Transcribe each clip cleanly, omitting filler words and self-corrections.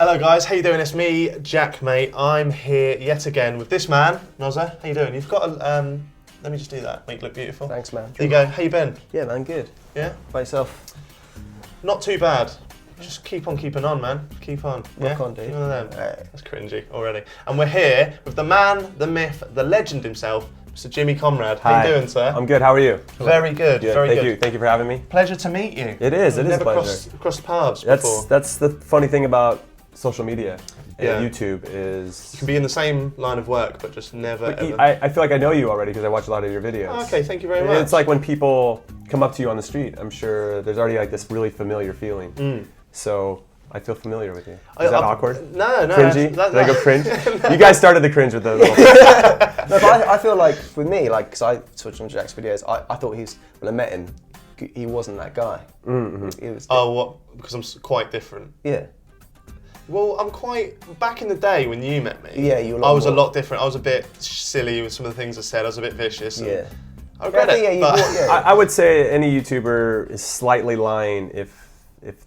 Hello guys, how you doing? It's me, JaackMaate. I'm here yet again with this man, Nozza. How you doing? You've got a, let me just do that, make you look beautiful. Thanks, man. There you go, how you been? Yeah, man, good. Yeah? By yourself? Not too bad. Just keep on keeping on, man. Keep on. Rock on, dude. One of them. That's cringy already. And we're here with the man, the myth, the legend himself, Mr. Jimmy Conrad. How Hi. you doing, sir? I'm good. How are you? Very good. Very Thank good. you. Thank you for having me. Pleasure to meet you. It is. It is a Never pleasure. crossed paths before. That's the funny thing about social media. Yeah. YouTube is. You can be in the same line of work, but just never. Ever. I feel like I know you already because I watch a lot of your videos. Oh, okay, thank you very much. It's like when people come up to you on the street. I'm sure there's already like this really familiar feeling. So I feel familiar with you. Is that awkward? No. Cringy? Did I go cringe? You guys started the cringe with the little. No, but I feel like with me, like, because I watched some of Jack's videos, I thought when I met him, he wasn't that guy. He was what? Because I'm quite different. Yeah. Well, I'm quite, back in the day when you met me, Yeah, you were I was a more- lot different. I was a bit silly with some of the things I said. I was a bit vicious. Yeah. I regret it. But I would say any YouTuber is slightly lying if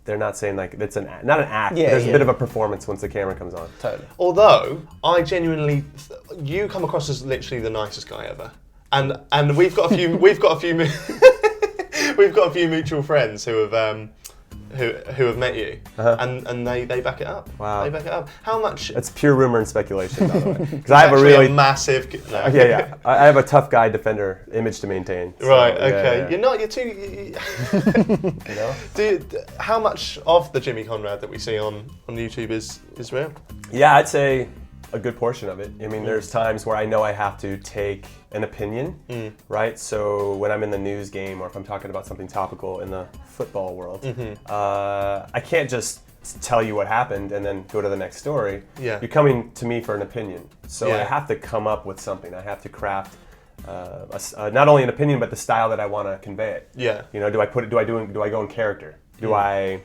they're not saying like it's not an act. Yeah, There's yeah. a bit of a performance once the camera comes on. Totally. although, I genuinely, you come across as literally the nicest guy ever. And we've got a few, we've got a few mutual friends who have met you, and they back it up. Wow. They back it up. How much? That's pure rumor and speculation, by the way. Because I I have a really really massive. No. yeah. I have a tough guy defender image to maintain. So, Right. yeah, Okay. yeah. You're not. You're too. You know? How much of the Jimmy Conrad that we see on YouTube is real? Yeah, I'd say a good portion of it. I mean, there's times where I know I have to take an opinion, right? So when I'm in the news game or if I'm talking about something topical in the football world, I can't just tell you what happened and then go to the next story. Yeah. You're coming to me for an opinion. So Yeah. I have to come up with something. I have to craft not only an opinion, but the style that I want to convey it. Yeah. You know, do I go in character? Do I,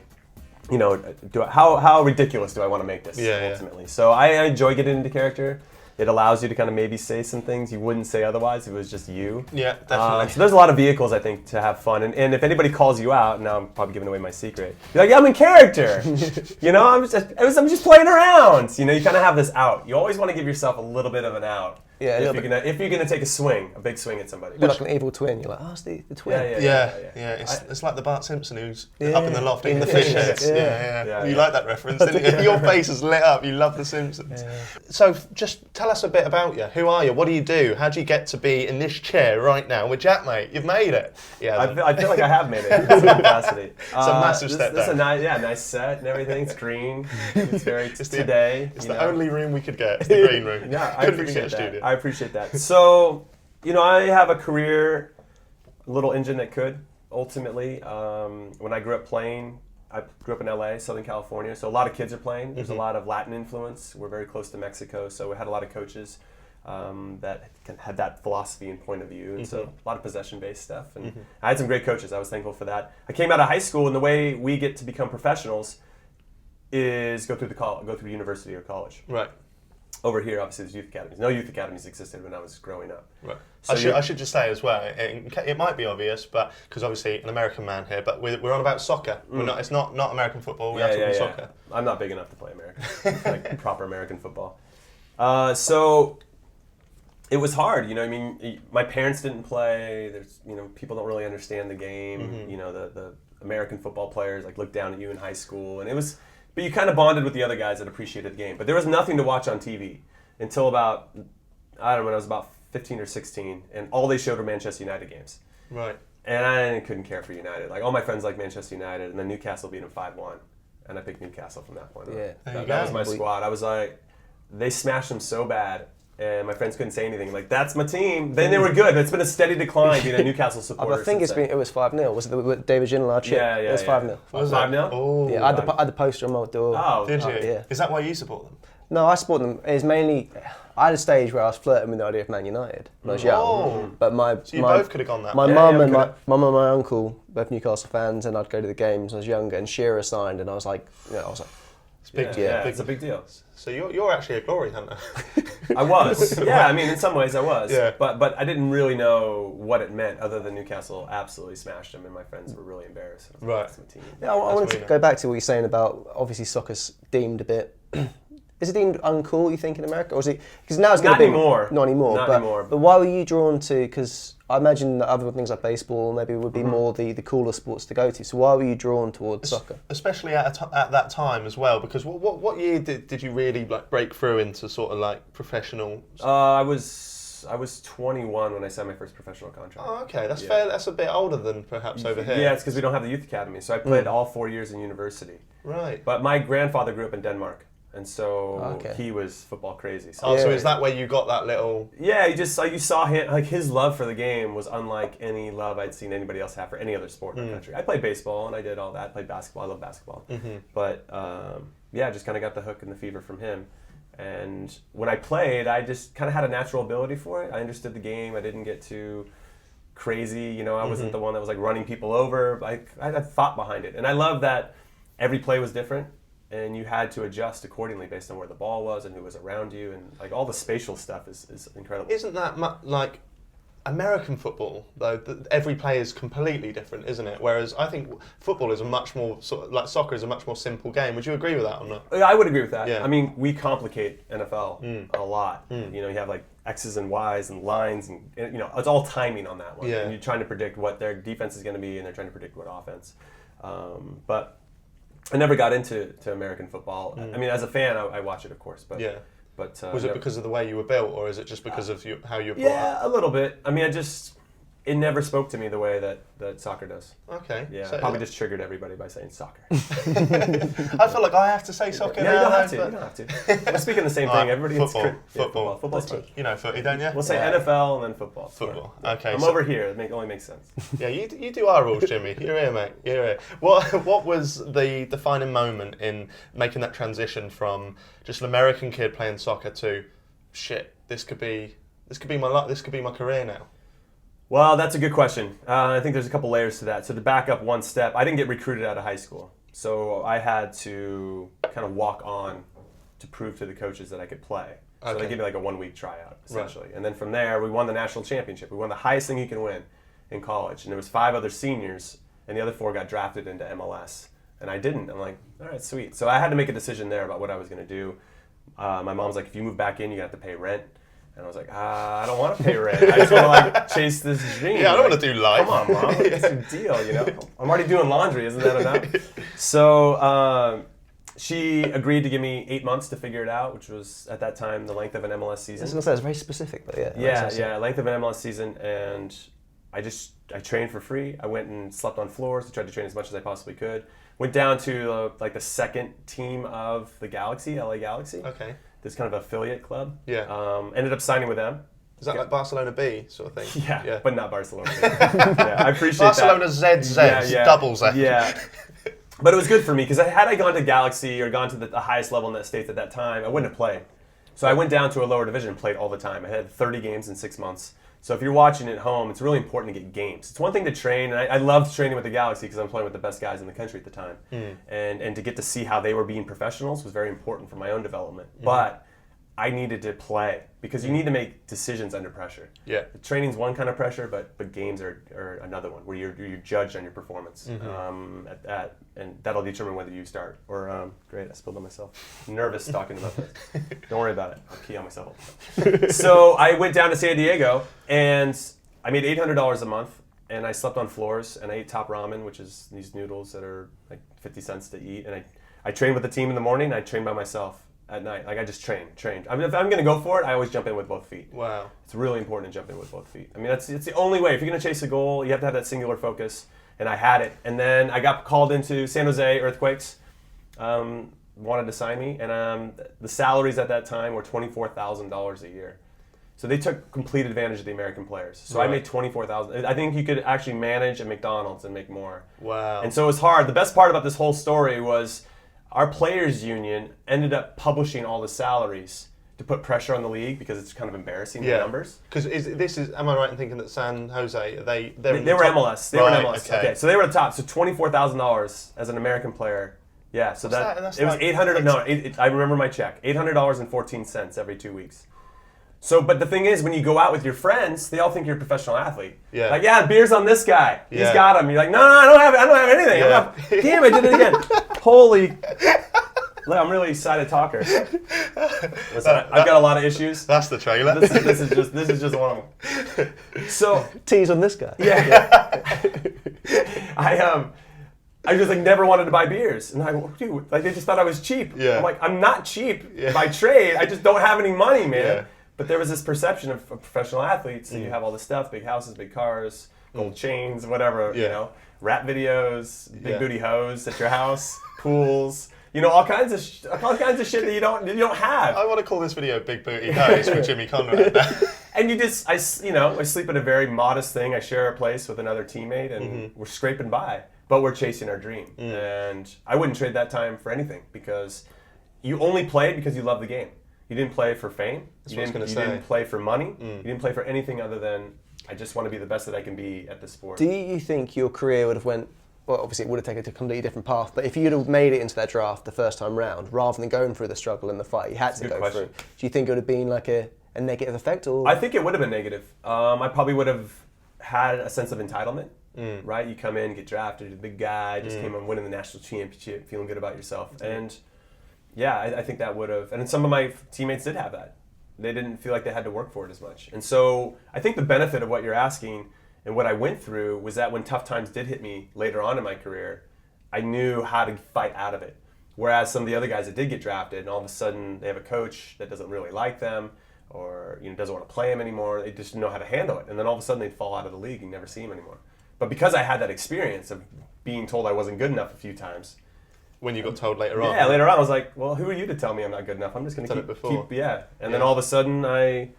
you know, how ridiculous do I want to make this ultimately? So I enjoy getting into character. It allows you to kind of maybe say some things you wouldn't say otherwise if it was just you. Yeah, definitely. So there's a lot of vehicles, I think, to have fun. And if anybody calls you out, now I'm probably giving away my secret. You're like, yeah, I'm in character. You know, I'm just playing around. You know, you kind of have this out. You always want to give yourself a little bit of an out. Yeah, if you're gonna take a big swing at somebody. You're like an evil twin. You're like, oh, it's the twin. Yeah. It's like the Bart Simpson who's up in the loft eating the fish heads. Yeah. You like that reference, didn't you? Your face is lit up. You love the Simpsons. Yeah. So just tell us a bit about you. Who are you? What do you do? How do you get to be in this chair right now with JaackMaate? You've made it. Yeah. I feel like I have made it in some capacity. It's a massive step This is down. a nice set and everything. It's green. It's very today. It's the only room we could get. It's the green room. Yeah, I Couldn't appreciate get a that. studio. I appreciate that. So, you know, I have a career, a little engine that could, ultimately. When I grew up playing, I grew up in LA, Southern California, so a lot of kids are playing. There's a lot of Latin influence. We're very close to Mexico, so we had a lot of coaches that had that philosophy and point of view, and so a lot of possession-based stuff. And I had some great coaches. I was thankful for that. I came out of high school, and the way we get to become professionals is go through university or college. Right. Over here, obviously, there's youth academies. No youth academies existed when I was growing up. Right. So I should just say as well, it might be obvious, but because obviously an American man here, but we're on about soccer. We're not. It's not American football. We are talking soccer. I'm not big enough to play American, like proper American football. So it was hard. You know, I mean, my parents didn't play. There's, you know, people don't really understand the game. You know, the American football players like looked down at you in high school, and it was. But you kind of bonded with the other guys that appreciated the game. But there was nothing to watch on TV until about, I don't know, when I was about 15 or 16, and all they showed were Manchester United games. Right. And I couldn't care for United. Like, all my friends liked Manchester United, and then Newcastle beat them 5-1. And I picked Newcastle from that point on. Yeah. That was my squad. I was like, they smashed them so bad, and my friends couldn't say anything. Like, that's my team. Then they were good. It's been a steady decline being a Newcastle supporter. I think it was 5-0. Was it the David Ginola chip? Yeah. It was 5-0. Was it 5-0? Oh. Yeah, I had the poster on my door. Oh, Did you? Yeah. Is that why you support them? No, I support them. It's mainly, I had a stage where I was flirting with the idea of Man United when I was young. Oh. But So you both could have gone that my way. mum yeah, and could've. my uncle, both Newcastle fans, and I'd go to the games when I was younger, and Shearer signed, and I was like, It's big. Yeah, it's a big deal. So you're actually a glory hunter. I was. Yeah, I mean, in some ways I was. Yeah. But I didn't really know what it meant other than Newcastle absolutely smashed them and my friends were really embarrassed. Right. That's my team. Yeah, I wanted to go back to what you're saying about, obviously soccer's deemed a bit Is it deemed uncool, you think, in America? Or is it... Because now it's Not going to be... anymore. Not anymore. Not but, anymore. But why were you drawn to... Because I imagine that other things like baseball maybe would be more the cooler sports to go to. So why were you drawn towards soccer? Especially at that time as well, because what year did you really like break through into sort of like professional... I was 21 when I signed my first professional contract. Oh, okay. That's fair. That's a bit older than perhaps over here. Yeah, it's because we don't have the youth academy. So I played all 4 years in university. Right. But my grandfather grew up in Denmark. And so he was football crazy. So so is that where you got that little... Yeah, you saw him, like his love for the game was unlike any love I'd seen anybody else have for any other sport in the country. I played baseball and I did all that. I played basketball. I love basketball. But I just kind of got the hook and the fever from him. And when I played, I just kind of had a natural ability for it. I understood the game. I didn't get too crazy. You know, I wasn't the one that was like running people over. I had thought behind it. And I love that every play was different. And you had to adjust accordingly based on where the ball was and who was around you, and like all the spatial stuff is incredible. Isn't that like American football though? Every play is completely different, isn't it? Whereas I think football is a much more sort of, like soccer is a much more simple game. Would you agree with that or not? I would agree with that. Yeah. I mean, we complicate NFL a lot. You know, you have like X's and Y's and lines, and you know, it's all timing on that one. Yeah. And you're trying to predict what their defense is going to be, and they're trying to predict what offense. But I never got into American football. I mean, as a fan, I watch it, of course. But But was it because of the way you were built, or is it just because of how you were brought up? Yeah, a little bit. I mean, it never spoke to me the way that soccer does. Okay. Yeah, so, probably just triggered everybody by saying soccer. I feel like I have to say soccer now. You don't have to. You don't have to. We're speaking the same thing. Everybody football. Football's fun. You know footy, don't you? We'll say NFL and then football. Football. Okay. I'm over here. It only makes sense. Yeah, you do our rules, Jimmy. You're here, mate. You're here. What was the defining moment in making that transition from just an American kid playing soccer to shit? This could be my luck. This could be my career now. Well, that's a good question. I think there's a couple layers to that. So to back up one step, I didn't get recruited out of high school. So I had to kind of walk on to prove to the coaches that I could play. So they gave me like a 1-week tryout, essentially. Right. And then from there, we won the national championship. We won the highest thing you can win in college. And there was 5 other seniors, and the other 4 got drafted into MLS. And I didn't. I'm like, all right, sweet. So I had to make a decision there about what I was going to do. My mom's like, if you move back in, you got to pay rent. And I was like, I don't want to pay rent. I just want to like chase this dream. Yeah, I don't want to do life. Come on, Mom. What's your deal, you know? I'm already doing laundry. Isn't that enough? So she agreed to give me 8 months to figure it out, which was, at that time, the length of an MLS season. I was going to say, it's very specific, but yeah. Yeah, length of an MLS season. And I trained for free. I went and slept on floors. I tried to train as much as I possibly could. Went down to like the second team of the Galaxy, LA Galaxy. Okay. This kind of affiliate club. Yeah. Ended up signing with them. Is that like Barcelona B sort of thing? Yeah. But not Barcelona B. Yeah, I appreciate Barcelona that. ZZ, double Z. Yeah. But it was good for me because had I gone to Galaxy or gone to the highest level in the States at that time, I wouldn't have played. So I went down to a lower division and played all the time. I had 30 games in 6 months. So if you're watching at home, it's really important to get games. It's one thing to train, and I loved training with the Galaxy because I'm playing with the best guys in the country at the time. And to get to see how they were being professionals was very important for my own development. But I needed to play because you need to make decisions under pressure. Yeah. The training's one kind of pressure, but games are another one where you're judged on your performance. And that'll determine whether you start or great. I spilled on myself. Nervous talking about this. Don't worry about it. I'll pee on myself. So I went down to San Diego and I made $800 a month, and I slept on floors and I ate top ramen, which is these noodles that are like 50 cents to eat. And I trained with the team in the morning. And I trained by myself at night. Like I just trained. I mean, if I'm going to go for it, I always jump in with both feet. Wow. It's really important to jump in with both feet. I mean, it's the only way. If you're going to chase a goal, you have to have that singular focus. And I had it. And then I got called into San Jose Earthquakes. Wanted to sign me. And the salaries at that time were $24,000 a year. So they took complete advantage of the American players. So I made $24,000. I think you could actually manage a McDonald's and make more. Wow. And so it was hard. The best part about this whole story was our players' union ended up publishing all the salaries to put pressure on the league because it's kind of embarrassing, the numbers. Because am I right in thinking that San Jose, they were MLS. They were in MLS. Okay. So they were at the top. So $24,000 as an American player. Yeah, so that's it was $800. I remember my check. $800.14 every 2 weeks. So, but the thing is, when you go out with your friends, they all think you're a professional athlete. Yeah. Like, yeah, beer's on this guy. He's got him. You're like, no, I don't have anything. Yeah. Damn, I did it again. Holy. Look, I'm really excited talker. Listen, I've got a lot of issues. That's the trailer. This is just one of them. So Tease on this guy. yeah. I just like never wanted to buy beers, and dude, like they just thought I was cheap. Yeah. I'm like, I'm not cheap by trade. I just don't have any money, man. Yeah. But there was this perception of professional athletes. So you have all this stuff, big houses, big cars, gold chains, whatever. You know, rap videos, big booty hoes at your house, pools. You know, all kinds of shit that you don't have. I want to call this video "Big Booty Hoes" with Jimmy Conrad. And you just, I sleep in a very modest thing. I share a place with another teammate, and we're scraping by, but we're chasing our dream. And I wouldn't trade that time for anything, because you only played because you love the game. You didn't play for fame. You didn't play for money. You didn't play for anything other than, I just want to be the best that I can be at this sport. Do you think your career would have went? Well, obviously it would have taken a completely different path, but if you'd have made it into that draft the first time round, rather than going through the struggle and the fight you had to go through, do you think it would have been like a negative effect? Or I think it would have been negative. I probably would have had a sense of entitlement, right? You come in, get drafted, you're the big guy, just came on winning the national championship, feeling good about yourself. And yeah, I think that would have, and some of my teammates did have that. They didn't feel like they had to work for it as much. And so I think the benefit of what you're asking and what I went through was that when tough times did hit me later on in my career, I knew how to fight out of it. Whereas some of the other guys that did get drafted, and all of a sudden they have a coach that doesn't really like them, or doesn't want to play them anymore, they just didn't know how to handle it. And then all of a sudden they'd fall out of the league and never see them anymore. But because I had that experience of being told I wasn't good enough a few times. When you got told later on. Yeah, later on I was like, well, who are you to tell me I'm not good enough? I'm just going to keep. And then all of a sudden I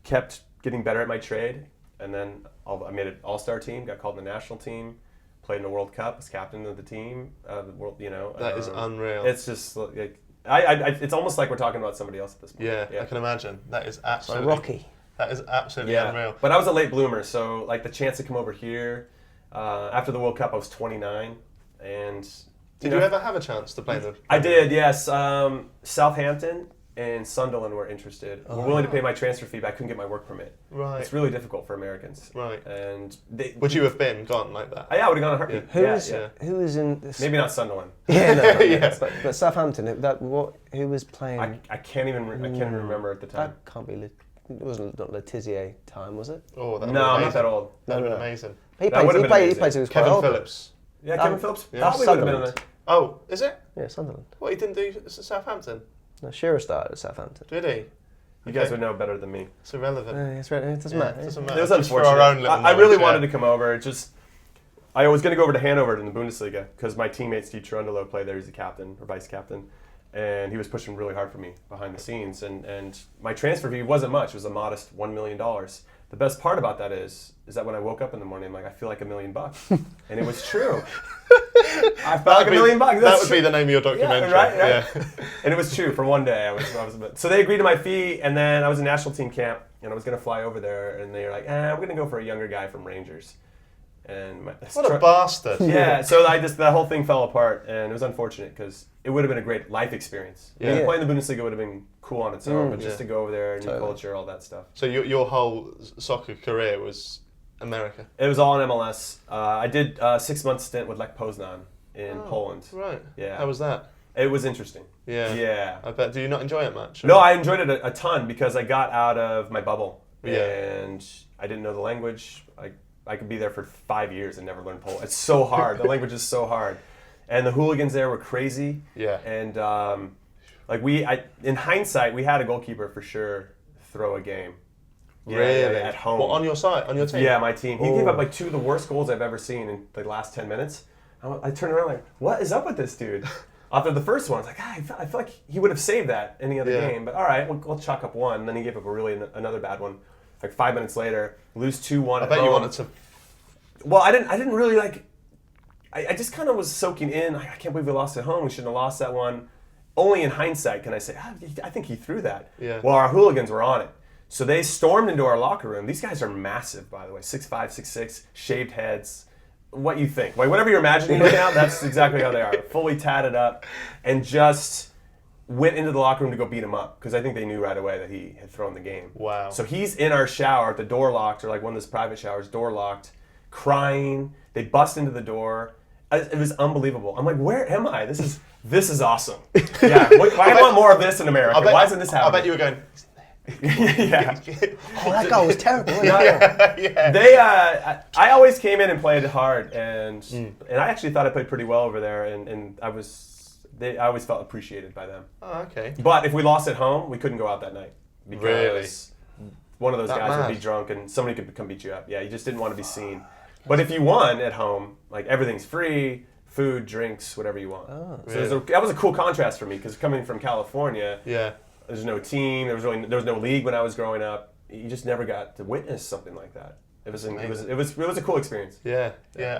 kept getting better at my trade. And then I made an all-star team, got called in the national team, played in the World Cup, was captain of the team. That is unreal. It's just like it's almost like we're talking about somebody else at this point. Yeah, I can imagine. That is absolutely Rocky. That is absolutely unreal. But I was a late bloomer, so like the chance to come over here after the World Cup, I was 29, and did you ever have a chance to play them? I did, yes. Southampton and Sunderland were interested. Were willing to pay my transfer fee, but I couldn't get my work permit. Right. It's really difficult for Americans. Right. And would you have gone like that? Yeah, I would have gone a heartbeat. Who was in this? Maybe not Sunderland. Yeah, no. Yeah. But Southampton. Who was playing? I can't even remember at the time. That can't be. It wasn't not Letizia time, was it? Oh, that no, I'm not that old. That would have been amazing. He played. He was Kevin quite old. Phillips. Yeah, Kevin Phillips. Yeah. Probably would have been in there. Oh, is it? Yeah, Sunderland. What, he didn't do Southampton? No, Shearer started at Southampton. Did he? You guys would know better than me. It's irrelevant. It doesn't matter. It doesn't It matter. was Just for unfortunate. our own little I really knowledge, wanted to come over. I was going to go over to Hanover in the Bundesliga because my teammate Steve Ronaldo played there. He's the captain or vice captain, and he was pushing really hard for me behind the scenes. And my transfer fee wasn't much. It was a modest $1 million. The best part about that is that when I woke up in the morning, I'm like, I feel like $1 million, and it was true. I felt like $1 million. That would be the name of your documentary. Yeah, right. Yeah. And it was true for one day. I was a bit. So they agreed to my fee, and then I was in national team camp, and I was going to fly over there, and they were like, we're going to go for a younger guy from Rangers. And what a bastard. Yeah, so the whole thing fell apart, and it was unfortunate because it would have been a great life experience. Yeah. Playing the Bundesliga would have been cool on its own, but just to go over there, new culture, all that stuff. So your whole soccer career was America? It was all in MLS. I did a 6-month stint with Lech Poznan in Poland. Right. Yeah. How was that? It was interesting. Yeah. Yeah. I bet. Do you not enjoy it much? No, I enjoyed it a ton because I got out of my bubble. Yeah. And I didn't know the language. I could be there for 5 years and never learn Polish. It's so hard. The language is so hard. And the hooligans there were crazy. Yeah. And in hindsight, we had a goalkeeper for sure throw a game. Yeah, really? At home. Well, on your side, on your team? Yeah, my team. He gave up like 2 of the worst goals I've ever seen in the last 10 minutes. I turned around like, what is up with this dude? After the first one, I was like, I feel like he would have saved that any other game. But all right, we'll chalk up one. And then he gave up another bad one. Like 5 minutes later, lose 2-1 I bet you wanted to. Well, I didn't really like. I just kind of was soaking in. I can't believe we lost at home. We shouldn't have lost that one. Only in hindsight can I say, I think he threw that. Yeah. Well, our hooligans were on it. So they stormed into our locker room. These guys are massive, by the way. 6'5", 6'6", shaved heads. What you think? Like, whatever you're imagining right now, that's exactly how they are. Fully tatted up. And just went into the locker room to go beat him up. Because I think they knew right away that he had thrown the game. Wow. So he's in our shower, the door locked, or like one of those private showers, door locked, crying. They bust into the door. It was unbelievable. I'm like, where am I? This is awesome. Yeah, why do I want more of this in America? Why isn't this happening? I bet you were going. Yeah. Oh, that guy was terrible. Yeah. I always came in and played hard, and I actually thought I played pretty well over there, and I always felt appreciated by them. Oh, okay. But if we lost at home, we couldn't go out that night because one of those guys would be drunk and somebody could come beat you up. Yeah, you just didn't want to be seen. But if you won at home, like everything's free, food, drinks, whatever you want. Oh, so that was a cool contrast for me because coming from California, there's no team, there was no league when I was growing up. You just never got to witness something like that. It was a cool experience. Yeah.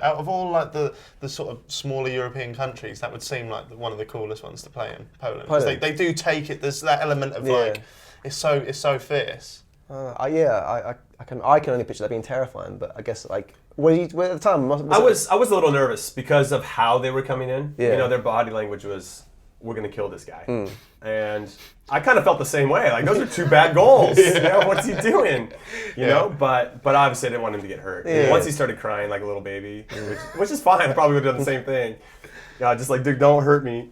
Out of all like the sort of smaller European countries, that would seem like one of the coolest ones to play in Poland. 'Cause they do take it. There's that element of like it's so fierce. I can only picture that being terrifying, but I guess like at the time I was a little nervous because of how they were coming in. Yeah. You know, their body language was, we're gonna kill this guy, and I kind of felt the same way. Like those are 2 bad goals. You know, what's he doing? You know, but obviously I didn't want him to get hurt. Yeah. Once he started crying like a little baby, which is fine. I probably would have done the same thing. Just like, dude, don't hurt me.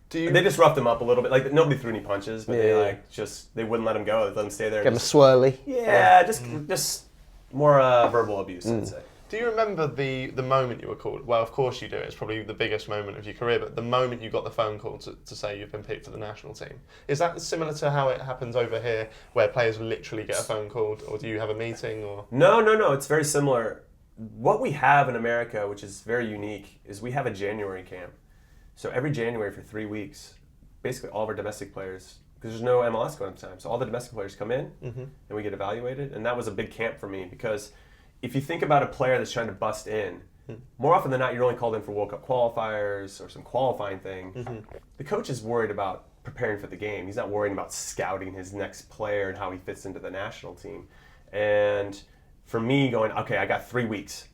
They just roughed him up a little bit. Like nobody threw any punches, but they wouldn't let him go. They let him stay there. Get him swirly. Yeah, just more verbal abuse, I'd say. Do you remember the moment you were called? Well, of course you do. It's probably the biggest moment of your career, but the moment you got the phone call to say you've been picked for the national team. Is that similar to how it happens over here, where players literally get a phone call, or do you have a meeting? Or No. It's very similar. What we have in America, which is very unique, is we have a January camp. So every January for 3 weeks, basically all of our domestic players, because there's no MLS going at the time, so all the domestic players come in and we get evaluated. And that was a big camp for me because if you think about a player that's trying to bust in, more often than not, you're only called in for World Cup qualifiers or some qualifying thing. The coach is worried about preparing for the game. He's not worrying about scouting his next player and how he fits into the national team. And for me going, okay, I got 3 weeks.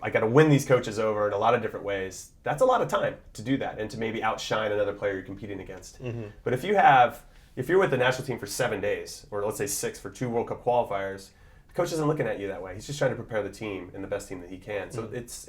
I got to win these coaches over in a lot of different ways. That's a lot of time to do that and to maybe outshine another player you're competing against. But if you're with the national team for 7 days, or let's say 6 for 2 World Cup qualifiers, the coach isn't looking at you that way. He's just trying to prepare the team and the best team that he can. So it's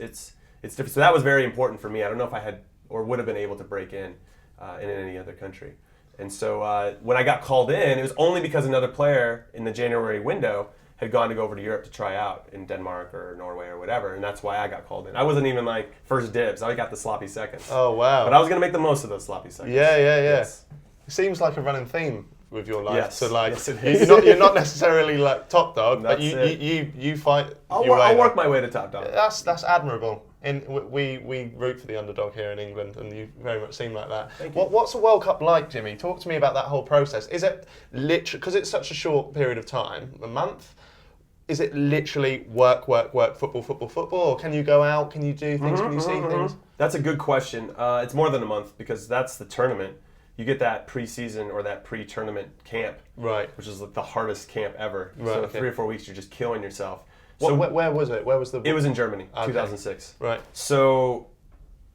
different. So that was very important for me. I don't know if I had or would have been able to break in any other country. And so when I got called in, it was only because another player in the January window had gone to go over to Europe to try out in Denmark or Norway or whatever, and that's why I got called in. I wasn't even like first dibs. I got the sloppy seconds. Oh, wow. But I was going to make the most of those sloppy seconds. Yeah. Yes. It seems like a running theme with your life. Yes. So like, Yes, it is. you're not necessarily like top dog, but That's you fight. I'll work my way to top dog. That's admirable. And we root for the underdog here in England, and you very much seem like that. Thank you. What's a World Cup like, Jimmy? Talk to me about that whole process. Is it literally, because it's such a short period of time, a month? Is it literally work, football, or can you go out? Can you do things? Can you see things? That's a good question. It's more than a month because that's the tournament. You get that pre-season or that pre-tournament camp, Right. which is like the hardest camp ever. Right, so okay. 3 or 4 weeks, you're just killing yourself. So So where was it? Where was the? it was in Germany, Okay. 2006. Right. So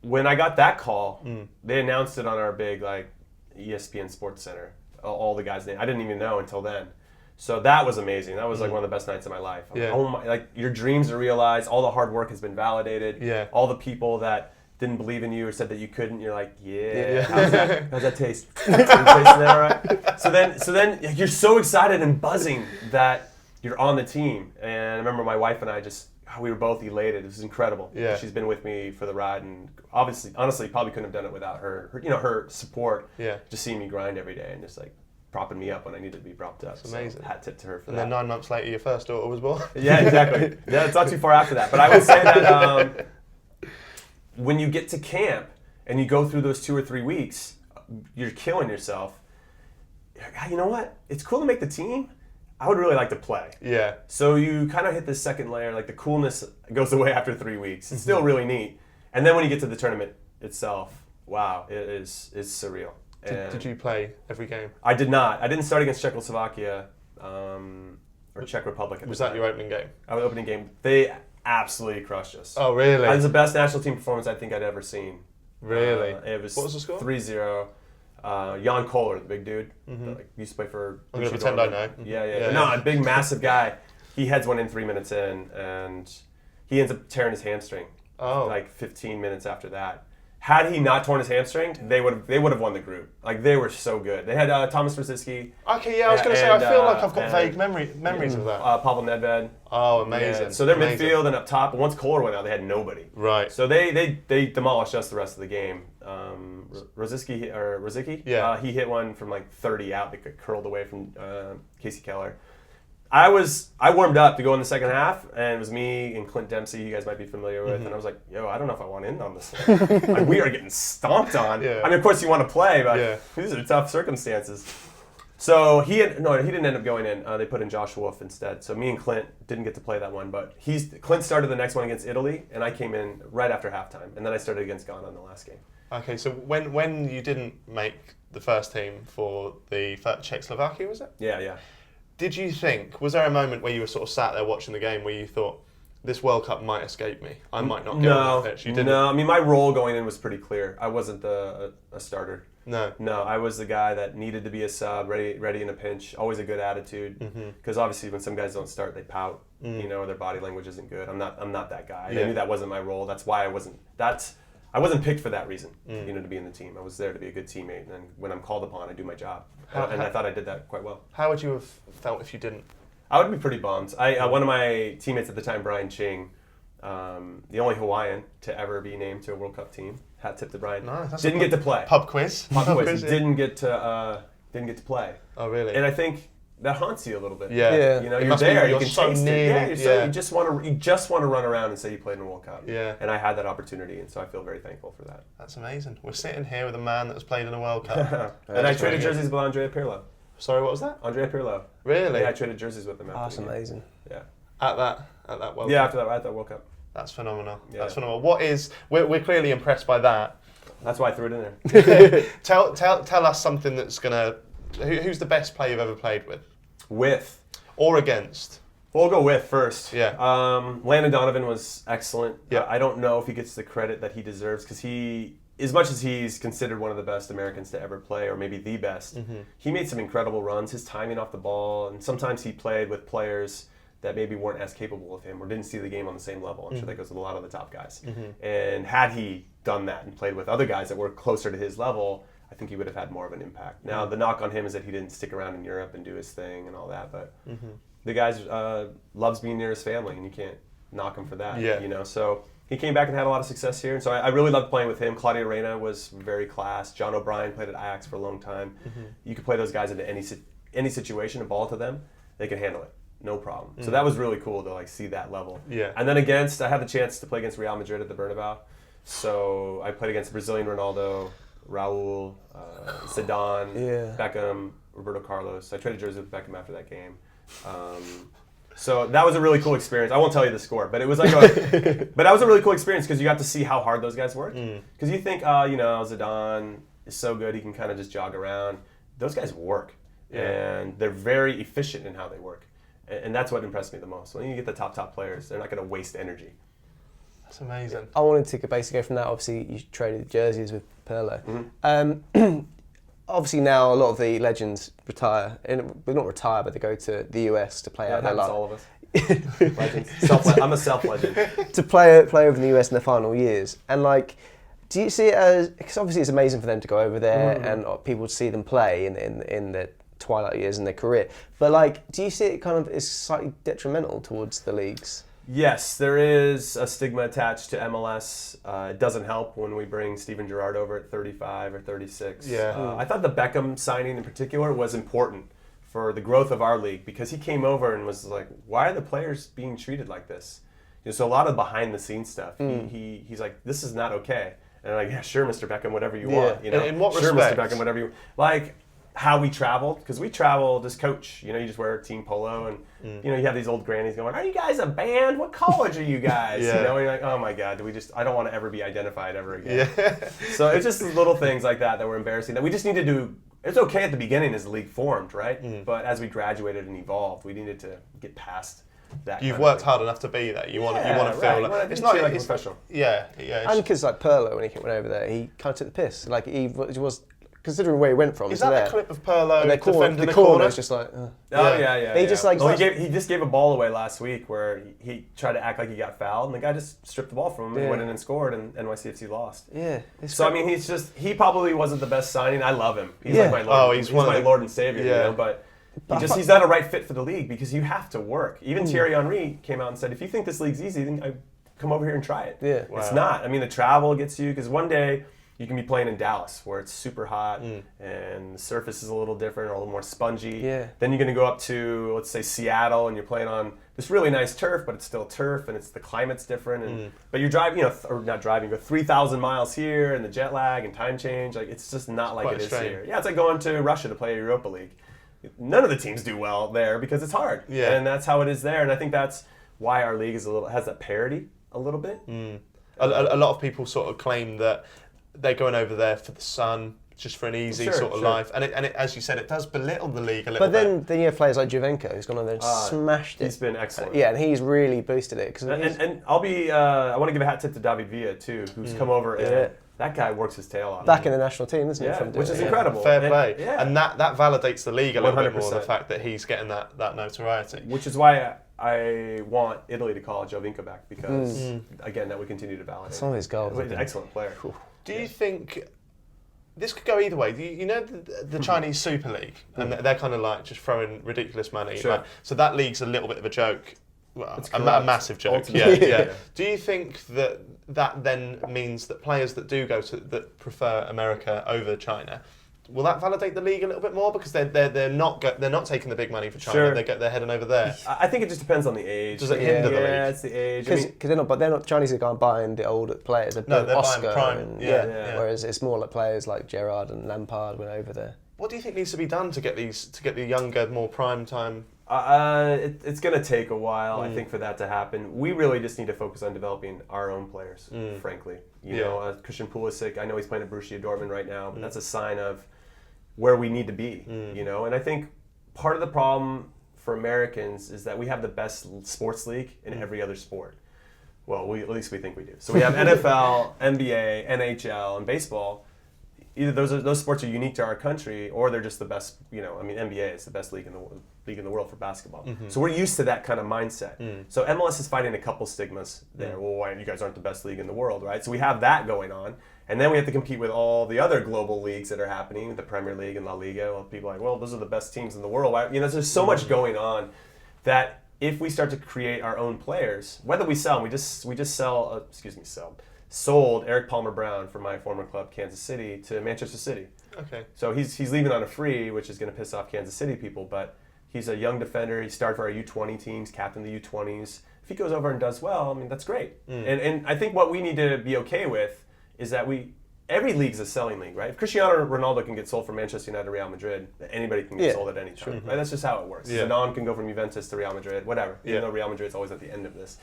when I got that call, they announced it on our big like ESPN Sports Center. All the guys' names. I didn't even know until then. So that was amazing. That was like one of the best nights of my life. Yeah. Oh my, like your dreams are realized. All the hard work has been validated. Yeah. All the people that didn't believe in you or said that you couldn't, you're like, Yeah. how's that taste? Are you tasting that right? So then you're so excited and buzzing that you're on the team. And I remember my wife and I we were both elated. It was incredible. Yeah. She's been with me for the ride, and honestly, probably couldn't have done it without her her support. Yeah. Just seeing me grind every day and just like propping me up when I needed to be propped up. It's amazing. So hat tip to her for And that. then 9 months later, your first daughter was born. Yeah, exactly. Yeah, it's not too far after that. But I would say that when you get to camp and you go through those 2 or 3 weeks, you're killing yourself. You're like, you know what? It's cool to make the team. I would really like to play. Yeah. So you kind of hit this second layer, like the coolness goes away after 3 weeks. It's still really neat. And then when you get to the tournament itself, wow, it's surreal. Did you play every game? I did not. I didn't start against Czechoslovakia or Czech Republic at Was the that time. your opening game? Our opening game. They absolutely crushed us. Oh, really? It was the best national team performance I think I'd ever seen. Really? It was What was the score? 3-0. Jan Kohler, the big dude, that used to play for. I'm going to pretend I know. Yeah. No, a big, massive guy. He heads one in 3 minutes in, and he ends up tearing his hamstring. like 15 minutes after that. Had he not torn his hamstring, they would have won the group. Like, they were so good. They had Thomas Rosicky. Okay, yeah, I was going to say, I feel like I've got vague memories of that. Pavel Nedved. Oh, amazing. Yeah. So their midfield and up top, once Kohler went out, they had nobody. Right. So they demolished us the rest of the game. Rosicky, yeah. He hit one from like 30 out that curled away from Casey Keller. I warmed up to go in the second half, and it was me and Clint Dempsey, you guys might be familiar with, and I was like, yo, I don't know if I want in on this. Like, we are getting stomped on. Yeah. I mean, of course you want to play, but these are tough circumstances. So he didn't end up going in. They put in Josh Wolf instead. So me and Clint didn't get to play that one, but Clint started the next one against Italy, and I came in right after halftime, and then I started against Ghana in the last game. Okay, so when you didn't make the first team for the Czechoslovakia, was it? Yeah. Did you think, was there a moment where you were sort of sat there watching the game where you thought, this World Cup might escape me, I might not get on that pitch? You didn't? No, I mean, my role going in was pretty clear. I wasn't a starter. No, I was the guy that needed to be a sub, ready in a pinch, always a good attitude. Because obviously, when some guys don't start, they pout, or their body language isn't good. I'm not that guy. I knew that wasn't my role. That's why I wasn't picked for that reason, to be in the team. I was there to be a good teammate, and when I'm called upon, I do my job. And I thought I did that quite well. How would you have felt if you didn't? I would be pretty bummed. One of my teammates at the time, Brian Ching, the only Hawaiian to ever be named to a World Cup team, hat tip to Brian, didn't get to play. Pub quiz. Didn't get to play. Oh, really? And I think that haunts you a little bit. Yeah. You're there. You can so taste nearly, it. Yeah, you just want to run around and say you played in a World Cup. Yeah. And I had that opportunity, and so I feel very thankful for that. That's amazing. We're sitting here with a man that has played in a World Cup. And I traded jerseys with Andrea Pirlo. Sorry, what was that? Andrea Pirlo. Really? Yeah, I traded jerseys with him. That's amazing. Yeah. At that World Cup. Yeah, after that, at that World Cup. That's phenomenal. Yeah. That's phenomenal. We're clearly impressed by that. That's why I threw it in there. Tell us something that's gonna. Who's the best player you've ever played with? With. Or against? We'll go with first. Yeah. Landon Donovan was excellent. Yeah. I don't know if he gets the credit that he deserves because as much as he's considered one of the best Americans to ever play, or maybe the best, he made some incredible runs. His timing off the ball, and sometimes he played with players that maybe weren't as capable of him or didn't see the game on the same level. I'm sure that goes with a lot of the top guys. And had he done that and played with other guys that were closer to his level, I think he would have had more of an impact. Now, the knock on him is that he didn't stick around in Europe and do his thing and all that, but the guy loves being near his family, and you can't knock him for that. Yeah. So he came back and had a lot of success here, and so I really loved playing with him. Claudio Reyna was very class. John O'Brien played at Ajax for a long time. You could play those guys into any situation and ball to them, they can handle it. No problem. So that was really cool to see that level. Yeah. And then I had the chance to play against Real Madrid at the Bernabeu. So I played against Brazilian Ronaldo, Raul, Zidane, Beckham, Roberto Carlos. I traded jerseys with Beckham after that game. So that was a really cool experience. I won't tell you the score, but it was but that was a really cool experience because you got to see how hard those guys work. Because you think, Zidane is so good, he can kind of just jog around. Those guys work, and they're very efficient in how they work. And that's what impressed me the most. When you get the top players, they're not going to waste energy. That's amazing. I wanted to basically go from that. Obviously, you traded jerseys with Pirlo. Obviously, now a lot of the legends retire. Well, not retire, but they go to the US to play out their life. All of us. Legends. I'm a self-legend. To play over in the US in their final years. And do you see it as, because obviously it's amazing for them to go over there and people see them play in their twilight years in their career. But do you see it kind of as slightly detrimental towards the leagues? Yes, there is a stigma attached to MLS. It doesn't help when we bring Steven Gerrard over at 35 or 36. Yeah. I thought the Beckham signing in particular was important for the growth of our league because he came over and was like, why are the players being treated like this? So a lot of behind the scenes stuff. He's like, this is not okay. And I'm like, yeah, sure, Mr. Beckham, whatever you want. In what sure, respect? Mr. Beckham, whatever you want. How we traveled, because we travel just coach. You just wear team polo, and you have these old grannies going, "Are you guys a band? What college are you guys?" And you're like, "Oh my God, I don't want to ever be identified ever again." Yeah. So it's just little things like that were embarrassing. That we just need to do. It's okay at the beginning as the league formed, right? But as we graduated and evolved, we needed to get past that. You've worked hard enough to be that. You want to feel it's not like a professional. Yeah. And because Pirlo, when he went over there, he kind of took the piss. He was considering where he went from. Is to that there. the clip of Pirlo defending the the corner? is just like. He just like. He just gave a ball away last week where he tried to act like he got fouled, and the guy just stripped the ball from him and went in and scored, and NYCFC lost. Yeah. So I mean, he probably wasn't the best signing. I love him. He's like my Lord. He's my Lord and Savior. Yeah. You know, but he's not a right fit for the league because you have to work. Even Thierry Henry came out and said, if you think this league's easy, then come over here and try it. Yeah. Wow. It's not. I mean, the travel gets you because one day you can be playing in Dallas where it's super hot and the surface is a little different or a little more spongy. Yeah. Then you're going to go up to, let's say, Seattle and you're playing on this really nice turf, but it's still turf and the climate's different. And but you're driving, or not driving, you go 3,000 miles here and the jet lag and time change. Like it's just not like it is here. Yeah, it's like going to Russia to play a Europa League. None of the teams do well there because it's hard. Yeah. And that's how it is there. And I think that's why our league has that parity a little bit. A lot of people sort of claim that they're going over there for the sun, just for an easy sort of life. And it, as you said, it does belittle the league a little bit. But then you have players like Giovinco who's gone over there and smashed it. He's been excellent. Yeah, and he's really boosted it. And I'll be, I want to give a hat tip to David Villa too, who's come over and that guy works his tail off. Back in the national team, isn't he? Which is incredible. Fair play. And that validates the league a little bit more, the fact that he's getting that notoriety. Which is why I want Italy to call Giovinco back because, again, that would continue to validate. Some of his goals. He's an excellent player. Do you think this could go either way? You know the Chinese Super League, and they're kind of like just throwing ridiculous money. Sure. Like, so that league's a little bit of a joke. Well, a massive joke. Ultimately. Yeah. Do you think that then means that players that do go that prefer America over China, will that validate the league a little bit more because they're not taking the big money for China? Sure. They're heading over there. I think it just depends on the age. Does it hinder the league? Yeah, it's the age. Because they're not Chinese aren't buying the old players. They're buying Oscar prime. and, Yeah. Whereas it's more like players like Gerrard and Lampard went over there. What do you think needs to be done to get the younger, more prime time? It's going to take a while, I think, for that to happen. We really just need to focus on developing our own players, frankly. You know, Christian Pulisic, I know he's playing at Borussia Dortmund right now, but that's a sign of where we need to be, you know? And I think part of the problem for Americans is that we have the best sports league in every other sport. Well, at least we think we do. So we have NFL, NBA, NHL, and baseball. Either those sports are unique to our country, or they're just the best. You know, I mean, NBA is the best league in the world for basketball. So we're used to that kind of mindset. So MLS is fighting a couple stigmas there. Well, why you guys aren't the best league in the world, right? So we have that going on, and then we have to compete with all the other global leagues that are happening, the Premier League and La Liga. Well, people are like, well, those are the best teams in the world. Why? You know, there's so much going on that if we start to create our own players, whether we sell, sold Eric Palmer Brown from my former club, Kansas City, to Manchester City. Okay. So he's leaving on a free, which is going to piss off Kansas City people, but he's a young defender. He started for our U20 teams, captained the U20s. If he goes over and does well, I mean, that's great. And I think what we need to be okay with is that every league's a selling league, right? If Cristiano Ronaldo can get sold from Manchester United to Real Madrid, anybody can get sold at any time. Right? That's just how it works. Yeah. Zidane can go from Juventus to Real Madrid, whatever. Yeah. Even though Real Madrid's always at the end of this.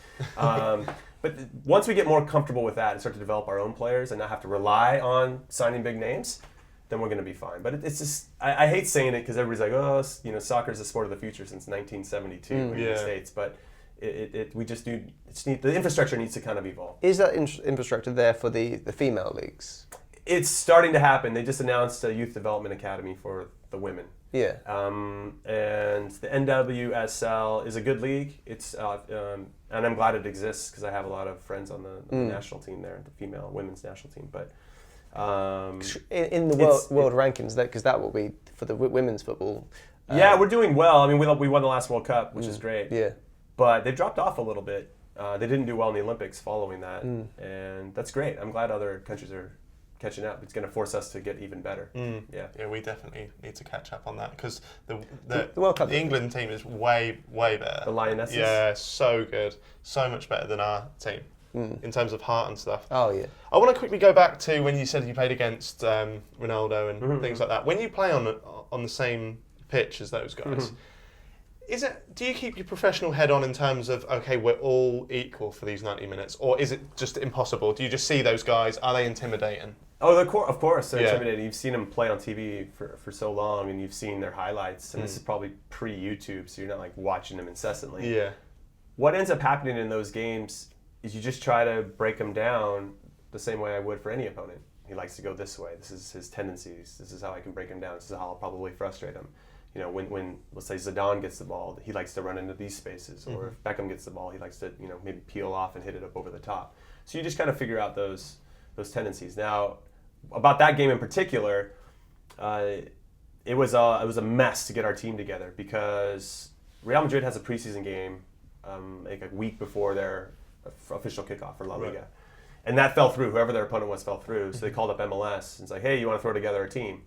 But once we get more comfortable with that and start to develop our own players and not have to rely on signing big names, then we're going to be fine. But it's just, I hate saying it because everybody's like, oh, you know, soccer is the sport of the future since 1972 in the States. But we just need the infrastructure needs to kind of evolve. Is that infrastructure there for the female leagues? It's starting to happen. They just announced a youth development academy for the women. Yeah. And the NWSL is a good league. It's and I'm glad it exists because I have a lot of friends on the national team there, the female women's national team. But in the world rankings, because that will be for the women's football. Yeah, we're doing well. I mean, we won the last World Cup, which is great. Yeah. But they've dropped off a little bit. They didn't do well in the Olympics following that, and that's great. I'm glad other countries are catching up. It's going to force us to get even better. Yeah, we definitely need to catch up on that because the World Cup, the England team is way better. The Lionesses? Yeah, so good. So much better than our team in terms of heart and stuff. Oh, yeah. I want to quickly go back to when you said you played against Ronaldo and things like that. When you play on the same pitch as those guys, do you keep your professional head on in terms of, okay, we're all equal for these 90 minutes, or is it just impossible? Do you just see those guys? Are they intimidating? Oh, of course, they're intimidating. You've seen them play on TV for so long, and you've seen their highlights, and this is probably pre-YouTube, so you're not like watching them incessantly. Yeah. What ends up happening in those games is you just try to break them down the same way I would for any opponent. He likes to go this way. This is his tendencies. This is how I can break him down. This is how I'll probably frustrate him. You know, when let's say Zidane gets the ball, he likes to run into these spaces. Or if Beckham gets the ball, he likes to, you know, maybe peel off and hit it up over the top. So you just kind of figure out those tendencies. Now, about that game in particular, it was a mess to get our team together because Real Madrid has a preseason game like a week before their official kickoff for La Liga. Right. And that fell through. Whoever their opponent was fell through. So they called up MLS and it's like, hey, you want to throw together a team?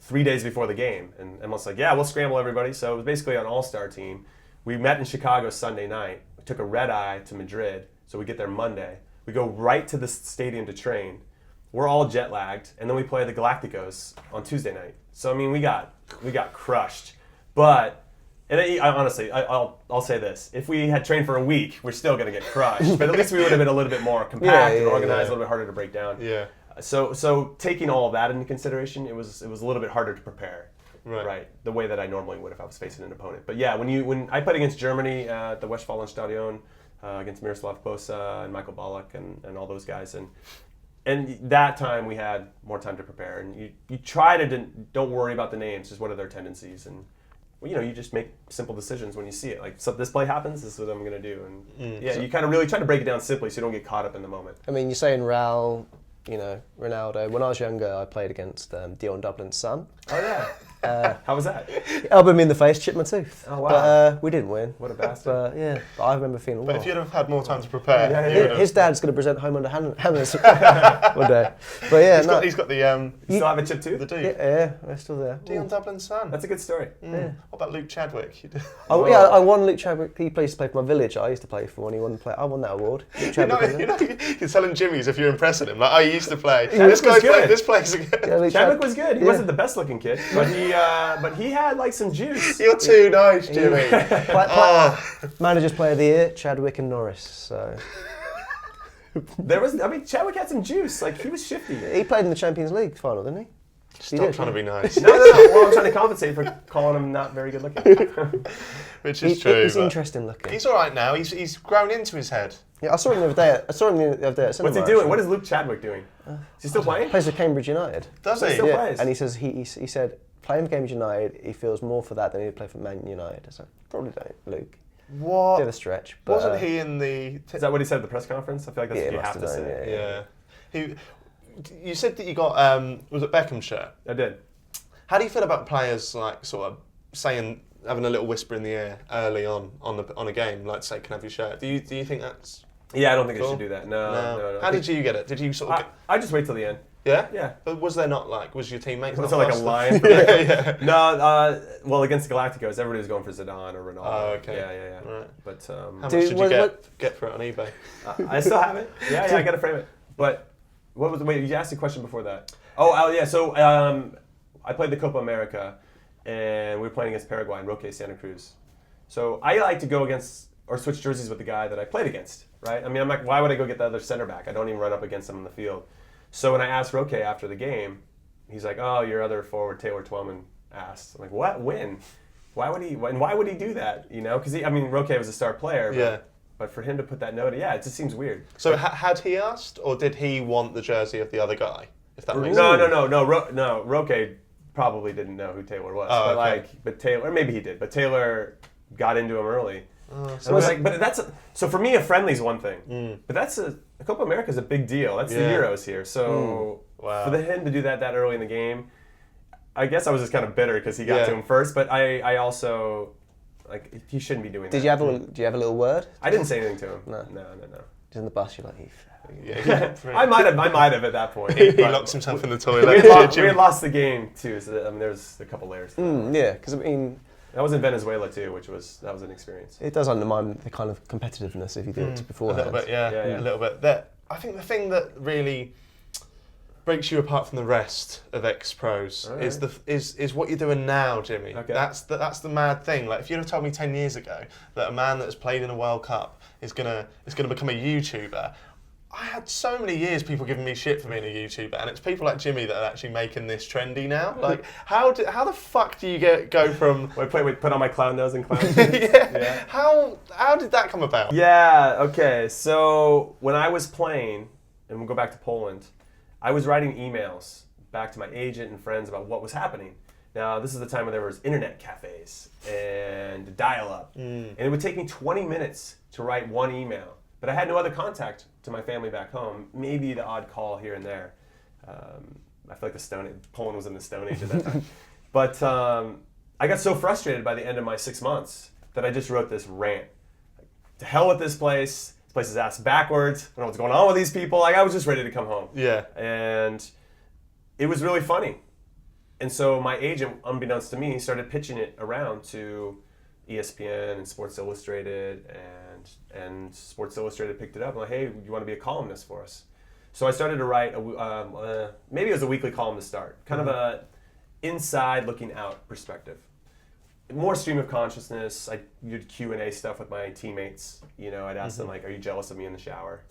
3 days before the game. And MLS was like, yeah, we'll scramble everybody. So it was basically an all-star team. We met in Chicago Sunday night. We took a red eye to Madrid. So we get there Monday. We go right to the stadium to train. We're all jet lagged. And then we play the Galacticos on Tuesday night. So, I mean, we got crushed. But... And honestly, I'll say this. If we had trained for a week, we're still going to get crushed. But at least we would have been a little bit more compact and organized, a little bit harder to break down. Yeah. So taking all of that into consideration, it was a little bit harder to prepare. Right. The way that I normally would if I was facing an opponent. But yeah, when I played against Germany at the Westfalenstadion, against Miroslav Klose and Michael Ballack and all those guys, and that time we had more time to prepare. And you try to don't worry about the names, just what are their tendencies and. You know, you just make simple decisions when you see it. Like, so this play happens, this is what I'm going to do. And you kind of really try to break it down simply so you don't get caught up in the moment. I mean, you're saying Raul, you know, Ronaldo. When I was younger, I played against Dion Dublin's son. Oh, yeah. How was that? Elbowed me in the face, chipped my tooth. Oh, wow. But we didn't win. What a bastard. But yeah, I remember feeling But if you'd have had more time to prepare... His dad's going to present home under hammers one day. But yeah, he's got the... You still have a chipped tooth? The tooth. Yeah, they're still there. Dion Dublin's son. That's a good story. Yeah. What about Luke Chadwick? I won Luke Chadwick. He used to play for my village. I used to play for when he won play. I won that award. You're telling Jimmy's if you're impressing him. Like, I used to play. This guy's good. This place again. Yeah, Chadwick was good. He wasn't the best looking kid, but he had like some juice. You're too nice, Jimmy. Managers Player of the Year, Chadwick and Norris. So Chadwick had some juice. Like, he was shifty. He played in the Champions League final, didn't he? Stop trying to be nice. No. Well, I'm trying to compensate for calling him not very good looking. Which is true. He's interesting looking. He's all right now. He's grown into his head. Yeah, I saw him the other day. At cinema. What's he doing? What is Luke Chadwick doing? Is he still playing? Plays for Cambridge United. Does he? Still plays. And he says he said playing for Cambridge United, he feels more for that than he did play for Man United. So probably don't, Luke. What? Bit of a stretch. But, wasn't he in the... Is that what he said at the press conference? I feel like that's what you have to say. Yeah. You said that you got, was it Beckham shirt? I did. How do you feel about players like sort of saying, having a little whisper in the ear early on a game, like say, can I have your shirt? Do you think that's... Yeah, I don't think they should do that. No. How did you get it? Did you sort of... I just wait till the end. Yeah? Yeah. But was there not was your teammate... Was it like a line? Yeah. No, well, against the Galacticos, everybody was going for Zidane or Ronaldo. Oh, okay. Yeah. Right. But, how much did you get for it on eBay? I still have it. Yeah, I got to frame it. But, wait, you asked a question before that. Oh, yeah, so I played the Copa America, and we were playing against Paraguay in Roque Santa Cruz. So I like to go against, or switch jerseys with the guy that I played against, right? I mean, I'm like, why would I go get the other center back? I don't even run up against him on the field. So when I asked Roque after the game, he's like, oh, your other forward, Taylor Twellman, asked. I'm like, what? When? Why would he do that? You know, because Roque was a star player, but for him to put that note, it just seems weird. So had he asked, or did he want the jersey of the other guy? If that makes sense. No. Roque probably didn't know who Taylor was, but Taylor, or maybe he did, but Taylor got into him early. So for me, a friendly's one thing, but the Copa America is a big deal. That's the Euros here. So for him to do that early in the game, I guess I was just kind of bitter because he got to him first. But I also he shouldn't be doing that. Did you have a little word? I didn't say anything to him. No. Just in the bus, you're like, I might have at that point. He locks himself in the toilet. We had lost the game too, so there's a couple layers. Because that was in Venezuela too, that was an experience. It does undermine the kind of competitiveness if you do it beforehand. A little bit, a little bit. I think the thing that really breaks you apart from the rest of ex-pros is what you're doing now, Jimmy. Okay. That's the mad thing. Like, if you'd have told me 10 years ago that a man that's played in a World Cup is gonna become a YouTuber, I had so many years people giving me shit for being a YouTuber, and it's people like Jimmy that are actually making this trendy now. Like, how the fuck do you go from... Wait, put on my clown nose and clown yeah. How did that come about? Yeah, okay. So when I was playing, and we'll go back to Poland, I was writing emails back to my agent and friends about what was happening. Now, this is the time when there was internet cafes and dial-up. And it would take me 20 minutes to write one email. But I had no other contact to my family back home, maybe the odd call here and there. I feel like Poland was in the Stone Age at that time. But I got so frustrated by the end of my 6 months that I just wrote this rant. Like, to hell with this place. This place is ass backwards. I don't know what's going on with these people. Like, I was just ready to come home. Yeah. And it was really funny. And so my agent, unbeknownst to me, started pitching it around to ESPN and Sports Illustrated, and Sports Illustrated picked it up. I'm like, hey, you want to be a columnist for us? So I started to write, maybe it was a weekly column to start, kind of a inside looking out perspective. More stream of consciousness. I did Q&A stuff with my teammates. You know, I'd ask them, like, are you jealous of me in the shower?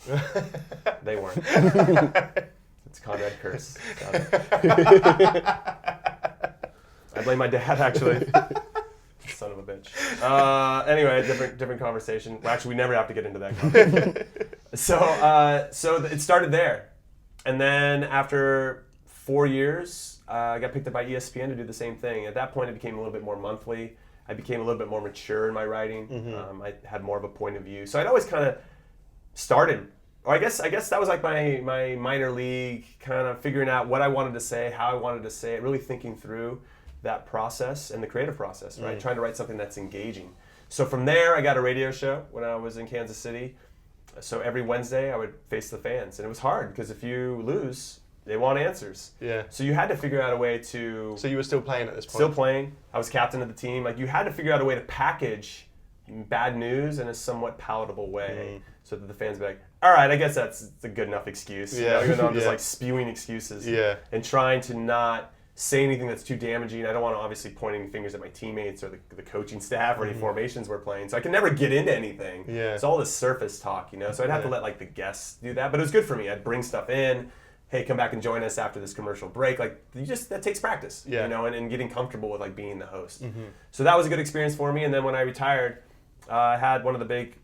They weren't. It's Conrad curse. I blame my dad, actually. Son of a bitch. Anyway, different conversation. Well, actually, we never have to get into that conversation. So it started there. And then after 4 years, I got picked up by ESPN to do the same thing. At that point, it became a little bit more monthly. I became a little bit more mature in my writing. I had more of a point of view. So I'd always kind of started, or I guess that was like my minor league, kind of figuring out what I wanted to say, how I wanted to say it, really thinking through that process and the creative process, right? Trying to write something that's engaging. So from there, I got a radio show when I was in Kansas City. So every Wednesday, I would face the fans. And it was hard because if you lose, they want answers. Yeah. So you had to figure out a way to... So you were still playing at this point? Still playing. I was captain of the team. Like, you had to figure out a way to package bad news in a somewhat palatable way so that the fans would be like, all right, I guess that's a good enough excuse. You know, even though I'm just like spewing excuses and trying to not say anything that's too damaging. I don't want to obviously point any fingers at my teammates or the coaching staff or any formations we're playing. So I can never get into anything. Yeah. It's all this surface talk, you know. So I'd have to let like the guests do that. But it was good for me. I'd bring stuff in. Hey, come back and join us after this commercial break. Like, that takes practice, you know, and getting comfortable with like being the host. So that was a good experience for me. And then when I retired, I had one of the big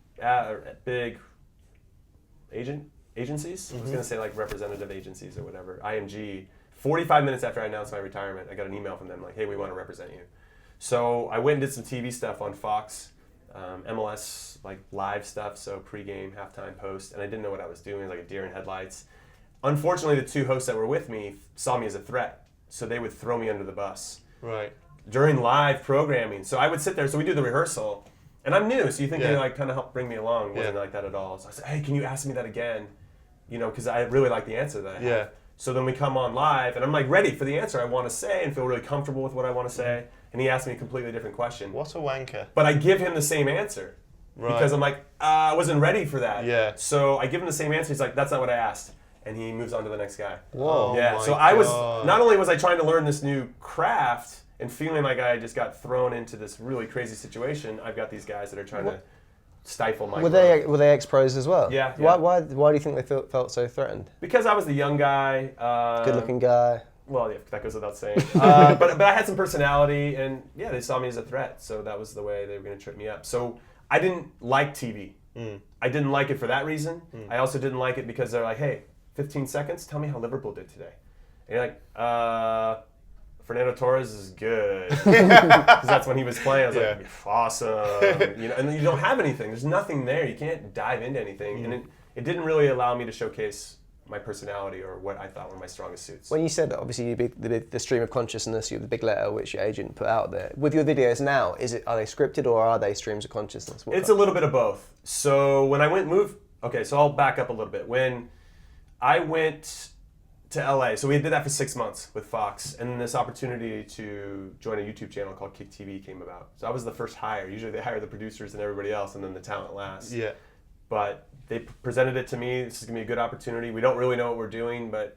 agencies. I was going to say like representative agencies or whatever, IMG. 45 minutes after I announced my retirement, I got an email from them like, hey, we want to represent you. So I went and did some TV stuff on Fox, MLS, like live stuff, so pregame, halftime, post, and I didn't know what I was doing, like a deer in headlights. Unfortunately, the two hosts that were with me saw me as a threat, so they would throw me under the bus. Right. During live programming. So I would sit there, so we do the rehearsal, and I'm new, so you think they like kind of help bring me along. It wasn't like that at all. So I said, hey, can you ask me that again? You know, because I really like the answer that I have. So then we come on live, and I'm like ready for the answer I want to say and feel really comfortable with what I want to say. And he asked me a completely different question. What a wanker. But I give him the same answer. Right. Because I'm like, I wasn't ready for that. Yeah. So I give him the same answer. He's like, that's not what I asked. And he moves on to the next guy. Whoa. Yeah. So I was, not only was I trying to learn this new craft and feeling like I just got thrown into this really crazy situation, I've got these guys that are trying to stifle my growth. Were they ex-pros as well? Yeah. Why do you think they felt so threatened? Because I was the young guy. Good-looking guy. Well, yeah, that goes without saying. But I had some personality, and yeah, they saw me as a threat, so that was the way they were going to trip me up. So I didn't like TV. I didn't like it for that reason. I also didn't like it because they're like, hey, 15 seconds, tell me how Liverpool did today. And you're like, Fernando Torres is good. Because that's when he was playing. I was like, awesome. You know, and then you don't have anything. There's nothing there. You can't dive into anything. And it didn't really allow me to showcase my personality or what I thought were my strongest suits. When you said that, obviously the stream of consciousness, the big letter which your agent put out there. With your videos now, are they scripted or are they streams of consciousness? It's a little bit of both. So when I so I'll back up a little bit. When I went to LA, so we did that for 6 months with Fox, and then this opportunity to join a YouTube channel called Kick TV came about. So I was the first hire. Usually they hire the producers and everybody else, and then the talent last. Yeah. But they presented it to me. This is gonna be a good opportunity. We don't really know what we're doing, but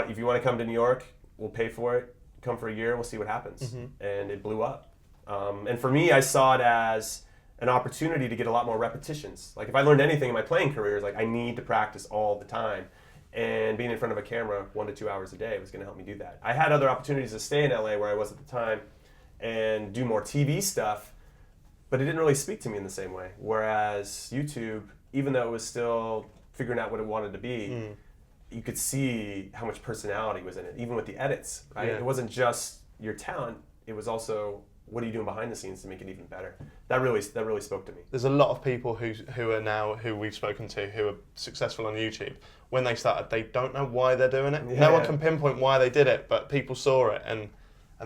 if you want to come to New York, we'll pay for it. Come for a year, we'll see what happens. And it blew up. And for me, I saw it as an opportunity to get a lot more repetitions. Like if I learned anything in my playing career, is like I need to practice all the time. And being in front of a camera 1 to 2 hours a day was going to help me do that. I had other opportunities to stay in LA where I was at the time and do more TV stuff, but it didn't really speak to me in the same way. Whereas YouTube, even though it was still figuring out what it wanted to be, you could see how much personality was in it, even with the edits, right? Yeah. It wasn't just your talent, it was also what are you doing behind the scenes to make it even better. That really spoke to me. There's a lot of people who we've spoken to who are successful on YouTube. When they started, they don't know why they're doing it. Yeah. No one can pinpoint why they did it, but people saw it and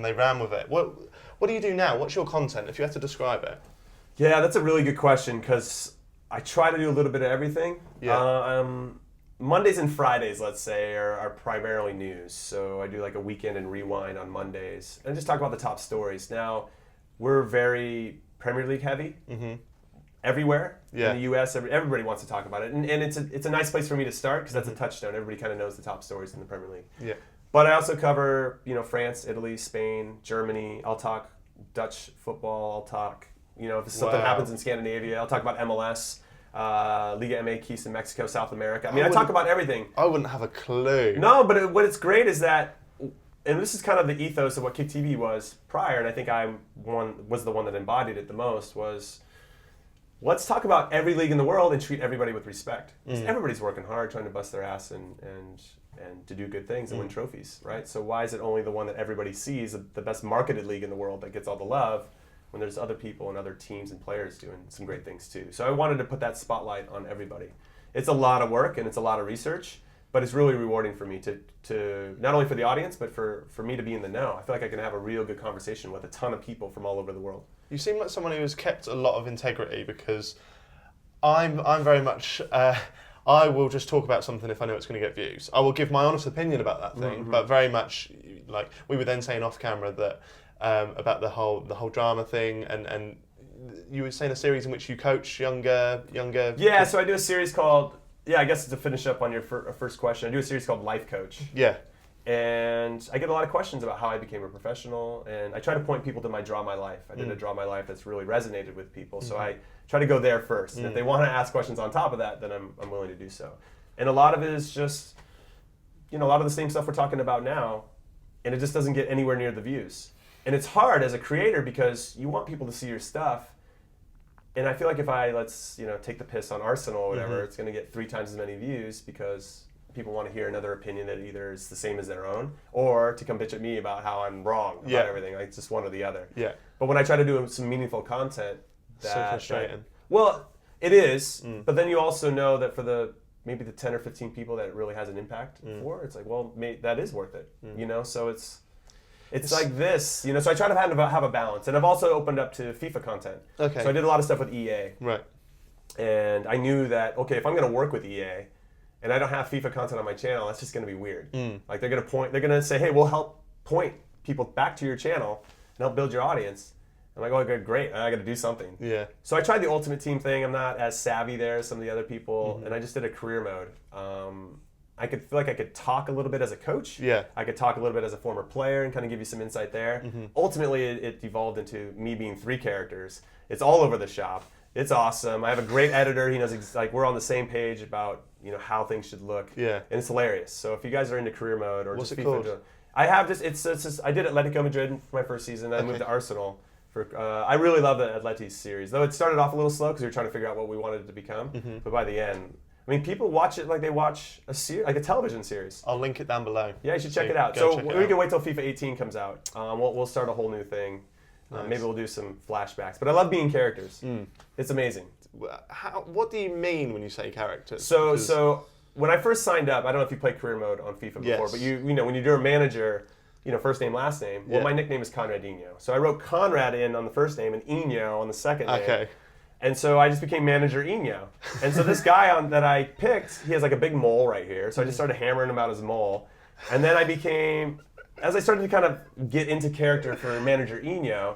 they ran with it. What do you do now? What's your content, if you had to describe it? Yeah, that's a really good question because I try to do a little bit of everything. Yeah. Mondays and Fridays, let's say, are primarily news. So I do like a weekend and rewind on Mondays and just talk about the top stories. Now, we're very Premier League heavy. Mm-hmm. Everywhere Yeah. in the U.S., everybody wants to talk about it. And it's a nice place for me to start because that's a touchstone. Everybody kind of knows the top stories in the Premier League. Yeah. But I also cover, France, Italy, Spain, Germany. I'll talk Dutch football. I'll talk, if something happens in Scandinavia, I'll talk about MLS. Liga MX in Mexico, South America. I talk about everything. I wouldn't have a clue. No, but what's great is that, and this is kind of the ethos of what Kick TV was prior, and I think I was the one that embodied it the most, was let's talk about every league in the world and treat everybody with respect. Everybody's working hard, trying to bust their ass and to do good things and win trophies, right? So why is it only the one that everybody sees, the best marketed league in the world that gets all the love, when there's other people and other teams and players doing some great things too? So I wanted to put that spotlight on everybody. It's a lot of work and it's a lot of research, but it's really rewarding for me to not only for the audience, but for me to be in the know. I feel like I can have a real good conversation with a ton of people from all over the world. You seem like someone who has kept a lot of integrity, because I'm very much... I will just talk about something if I know it's going to get views. I will give my honest opinion about that thing, but very much, like, we were then saying off camera that about the whole drama thing, and you were saying a series in which you coach younger. Yeah, so I do a series called, I guess to finish up on your first question, I do a series called Life Coach. Yeah. And I get a lot of questions about how I became a professional, and I try to point people to my Draw My Life. I did a Draw My Life that's really resonated with people, so I try to go there first. And if they want to ask questions on top of that, then I'm willing to do so. And a lot of it is just, a lot of the same stuff we're talking about now, and it just doesn't get anywhere near the views. And it's hard as a creator because you want people to see your stuff. And I feel like if I, take the piss on Arsenal or whatever, it's going to get 3 times as many views because people want to hear another opinion that either is the same as their own or to come bitch at me about how I'm wrong about everything. Like, it's just one or the other. Yeah. But when I try to do some meaningful content, So frustrating. Well, it is, but then you also know that for maybe the 10 or 15 people that it really has an impact for, it's like, well, that is worth it, So it's like this, So I try to have a balance, and I've also opened up to FIFA content. Okay. So I did a lot of stuff with EA, Right. and I knew that if I'm going to work with EA, and I don't have FIFA content on my channel, that's just going to be weird. Like they're going to say, hey, we'll help point people back to your channel and help build your audience. I'm like, oh, okay, great, I got to do something. Yeah. So I tried the Ultimate Team thing. I'm not as savvy there as some of the other people, and I just did a career mode. I could feel like I could talk a little bit as a coach. Yeah. I could talk a little bit as a former player and kind of give you some insight there. Ultimately, it evolved into me being 3 characters. It's all over the shop. It's awesome. I have a great editor. He knows, we're on the same page about, how things should look. Yeah. And it's hilarious. So if you guys are into career mode or What's just it FIFA, called? I have just, it's just, I did Atletico Madrid for my first season. I moved to Arsenal. I really love the Atletis series, though it started off a little slow because we were trying to figure out what we wanted it to become. But by the end, people watch it like they watch a television series. I'll link it down below. Yeah, you should check it out. So we can wait till FIFA 18 comes out. We'll start a whole new thing. Nice. Maybe we'll do some flashbacks. But I love being characters. It's amazing. What do you mean when you say characters? So when I first signed up, I don't know if you played career mode on FIFA before, but you know when you're a manager, first name, last name. Well, my nickname is Conradinho. So I wrote Conrad in on the first name and Inho on the second name. Okay. And so I just became manager Inho. And so this guy that I picked, he has like a big mole right here. So I just started hammering him about his mole. And then as I started to kind of get into character for manager Inho,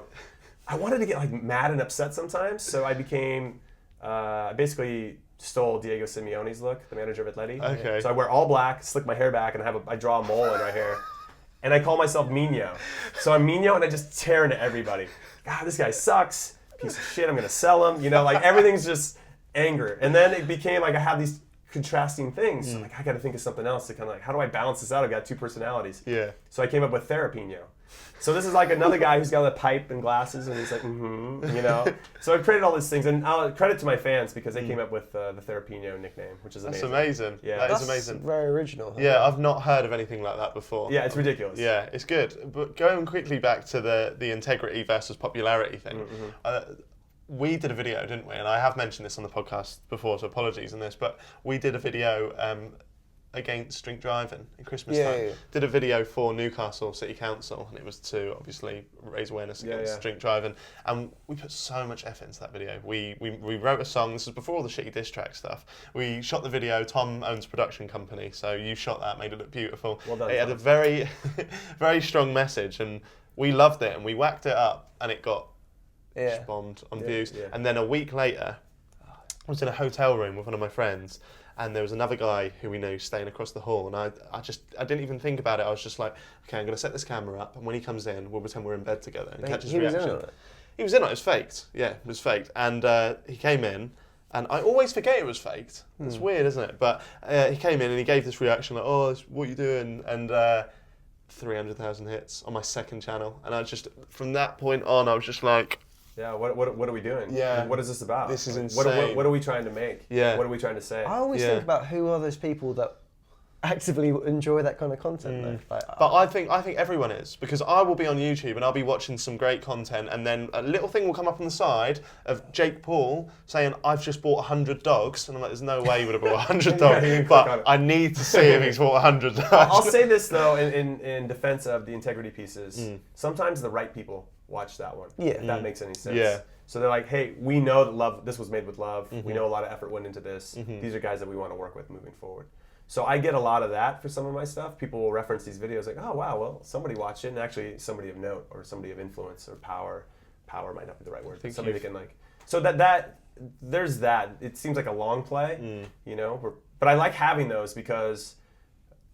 I wanted to get mad and upset sometimes. So I became, basically stole Diego Simeone's look, the manager of Atleti. Okay. So I wear all black, slick my hair back, and I draw a mole in right here. And I call myself Mino. So I'm Mino, and I just tear into everybody. God, this guy sucks. Piece of shit. I'm going to sell him. Everything's just anger. And then it became I have these contrasting things. So I got to think of something else to kind of how do I balance this out? I've got 2 personalities. Yeah. So I came up with Therapino. So this is like another guy who's got a pipe and glasses, and he's like, you know. So I created all these things, and I'll credit to my fans because they came up with the Therapino nickname, which is amazing. That's amazing. Yeah, that is amazing. Very original. Huh? Yeah, I've not heard of anything like that before. Yeah, it's ridiculous. Yeah, it's good. But going quickly back to the integrity versus popularity thing, we did a video, didn't we? And I have mentioned this on the podcast before, so apologies on this, but we did a video against drink driving in Christmas time. Did a video for Newcastle City Council, and it was to obviously raise awareness against drink driving. And we put so much effort into that video. We wrote a song. This was before all the shitty diss track stuff. We shot the video. Tom owns a production company, so you shot that, made it look beautiful. Well done, it had a very, very strong message, and we loved it. And we whacked it up, and it got bombed on views. Yeah. And then a week later, I was in a hotel room with one of my friends, and there was another guy who we knew staying across the hall, and I didn't even think about it. I was just like, okay, I'm going to set this camera up, and when he comes in, we'll pretend we're in bed together and catch his reaction. Was in on it? He was in on it. It was faked. Yeah, it was faked. And he came in, and I always forget it was faked. It's weird, isn't it? But he came in and he gave this reaction like, oh, what are you doing? And 300,000 hits on my second channel. And I just, from that point on, I was just like, yeah, what are we doing? Yeah. What is this about? This is insane. What are we trying to make? Yeah. What are we trying to say? I always think about who are those people that actively enjoy that kind of content though. Like, but I think everyone is, because I will be on YouTube and I'll be watching some great content, and then a little thing will come up on the side of Jake Paul saying, I've just bought 100 dogs, and I'm like, there's no way he would have bought 100 dogs, but I need to see if he's bought 100 dogs. I'll say this though, in defense of the integrity pieces, sometimes the right people watch that one. Yeah. If that makes any sense. Yeah. So they're like, hey, we know that this was made with love. We know a lot of effort went into this. These are guys that we want to work with moving forward. So I get a lot of that for some of my stuff. People will reference these videos like, oh, wow, well, somebody watched it, and actually somebody of note or somebody of influence or power. Power might not be the right word. But somebody that can like, so that there's that. It seems like a long play, you know, but I like having those because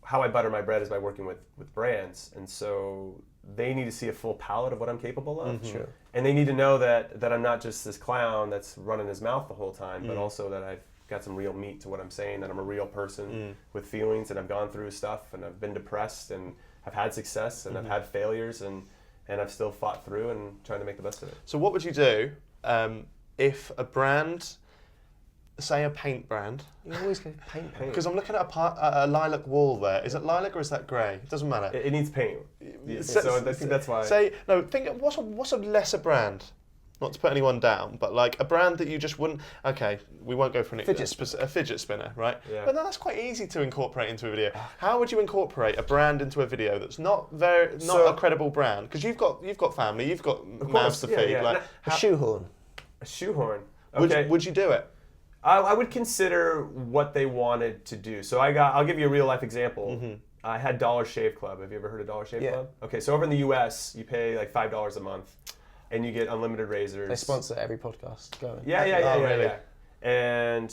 how I butter my bread is by working with brands. And so they need to see a full palette of what I'm capable of. Sure. And they need to know that I'm not just this clown that's running his mouth the whole time, but also that I've got some real meat to what I'm saying, that I'm a real person with feelings, and I've gone through stuff, and I've been depressed, and I've had success, and I've had failures, and I've still fought through and trying to make the best of it. So what would you do if a brand, say a paint brand, you always go paint. because I'm looking at a lilac wall there. Is it lilac or is that grey? It doesn't matter. It needs paint. So I think that's why. Think what's a lesser brand? Not to put anyone down, but like a brand that you just wouldn't. Okay, we won't go for a fidget spinner, right? Yeah. But that's quite easy to incorporate into a video. How would you incorporate a brand into a video that's not a credible brand? Because you've got family, you've got mouths to feed. Yeah. Like A shoehorn. A shoehorn. Okay. Would you do it? I would consider what they wanted to do. So I'll give you a real life example. I had Dollar Shave Club. Have you ever heard of Dollar Shave Club? Okay, so over in the US, you pay like $5 a month, and you get unlimited razors. They sponsor every podcast going. Yeah. And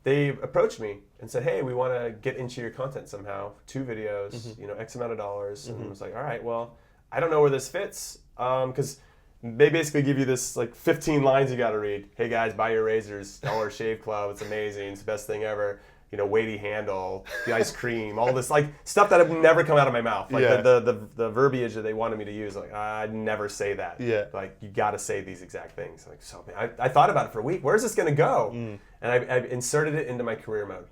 they approached me and said, hey, we want to get into your content somehow. 2 videos, X amount of dollars. And I was like, all right, well, I don't know where this fits. Because they basically give you this like 15 lines you got to read. Hey guys, buy your razors, Dollar Shave Club, it's amazing, it's the best thing ever. Weighty handle, the ice cream, all this like stuff that would never come out of my mouth. Like the verbiage that they wanted me to use, like I'd never say that. Yeah. Like you got to say these exact things. Like so, man, I thought about it for a week. Where's this gonna go? And I inserted it into my career mode,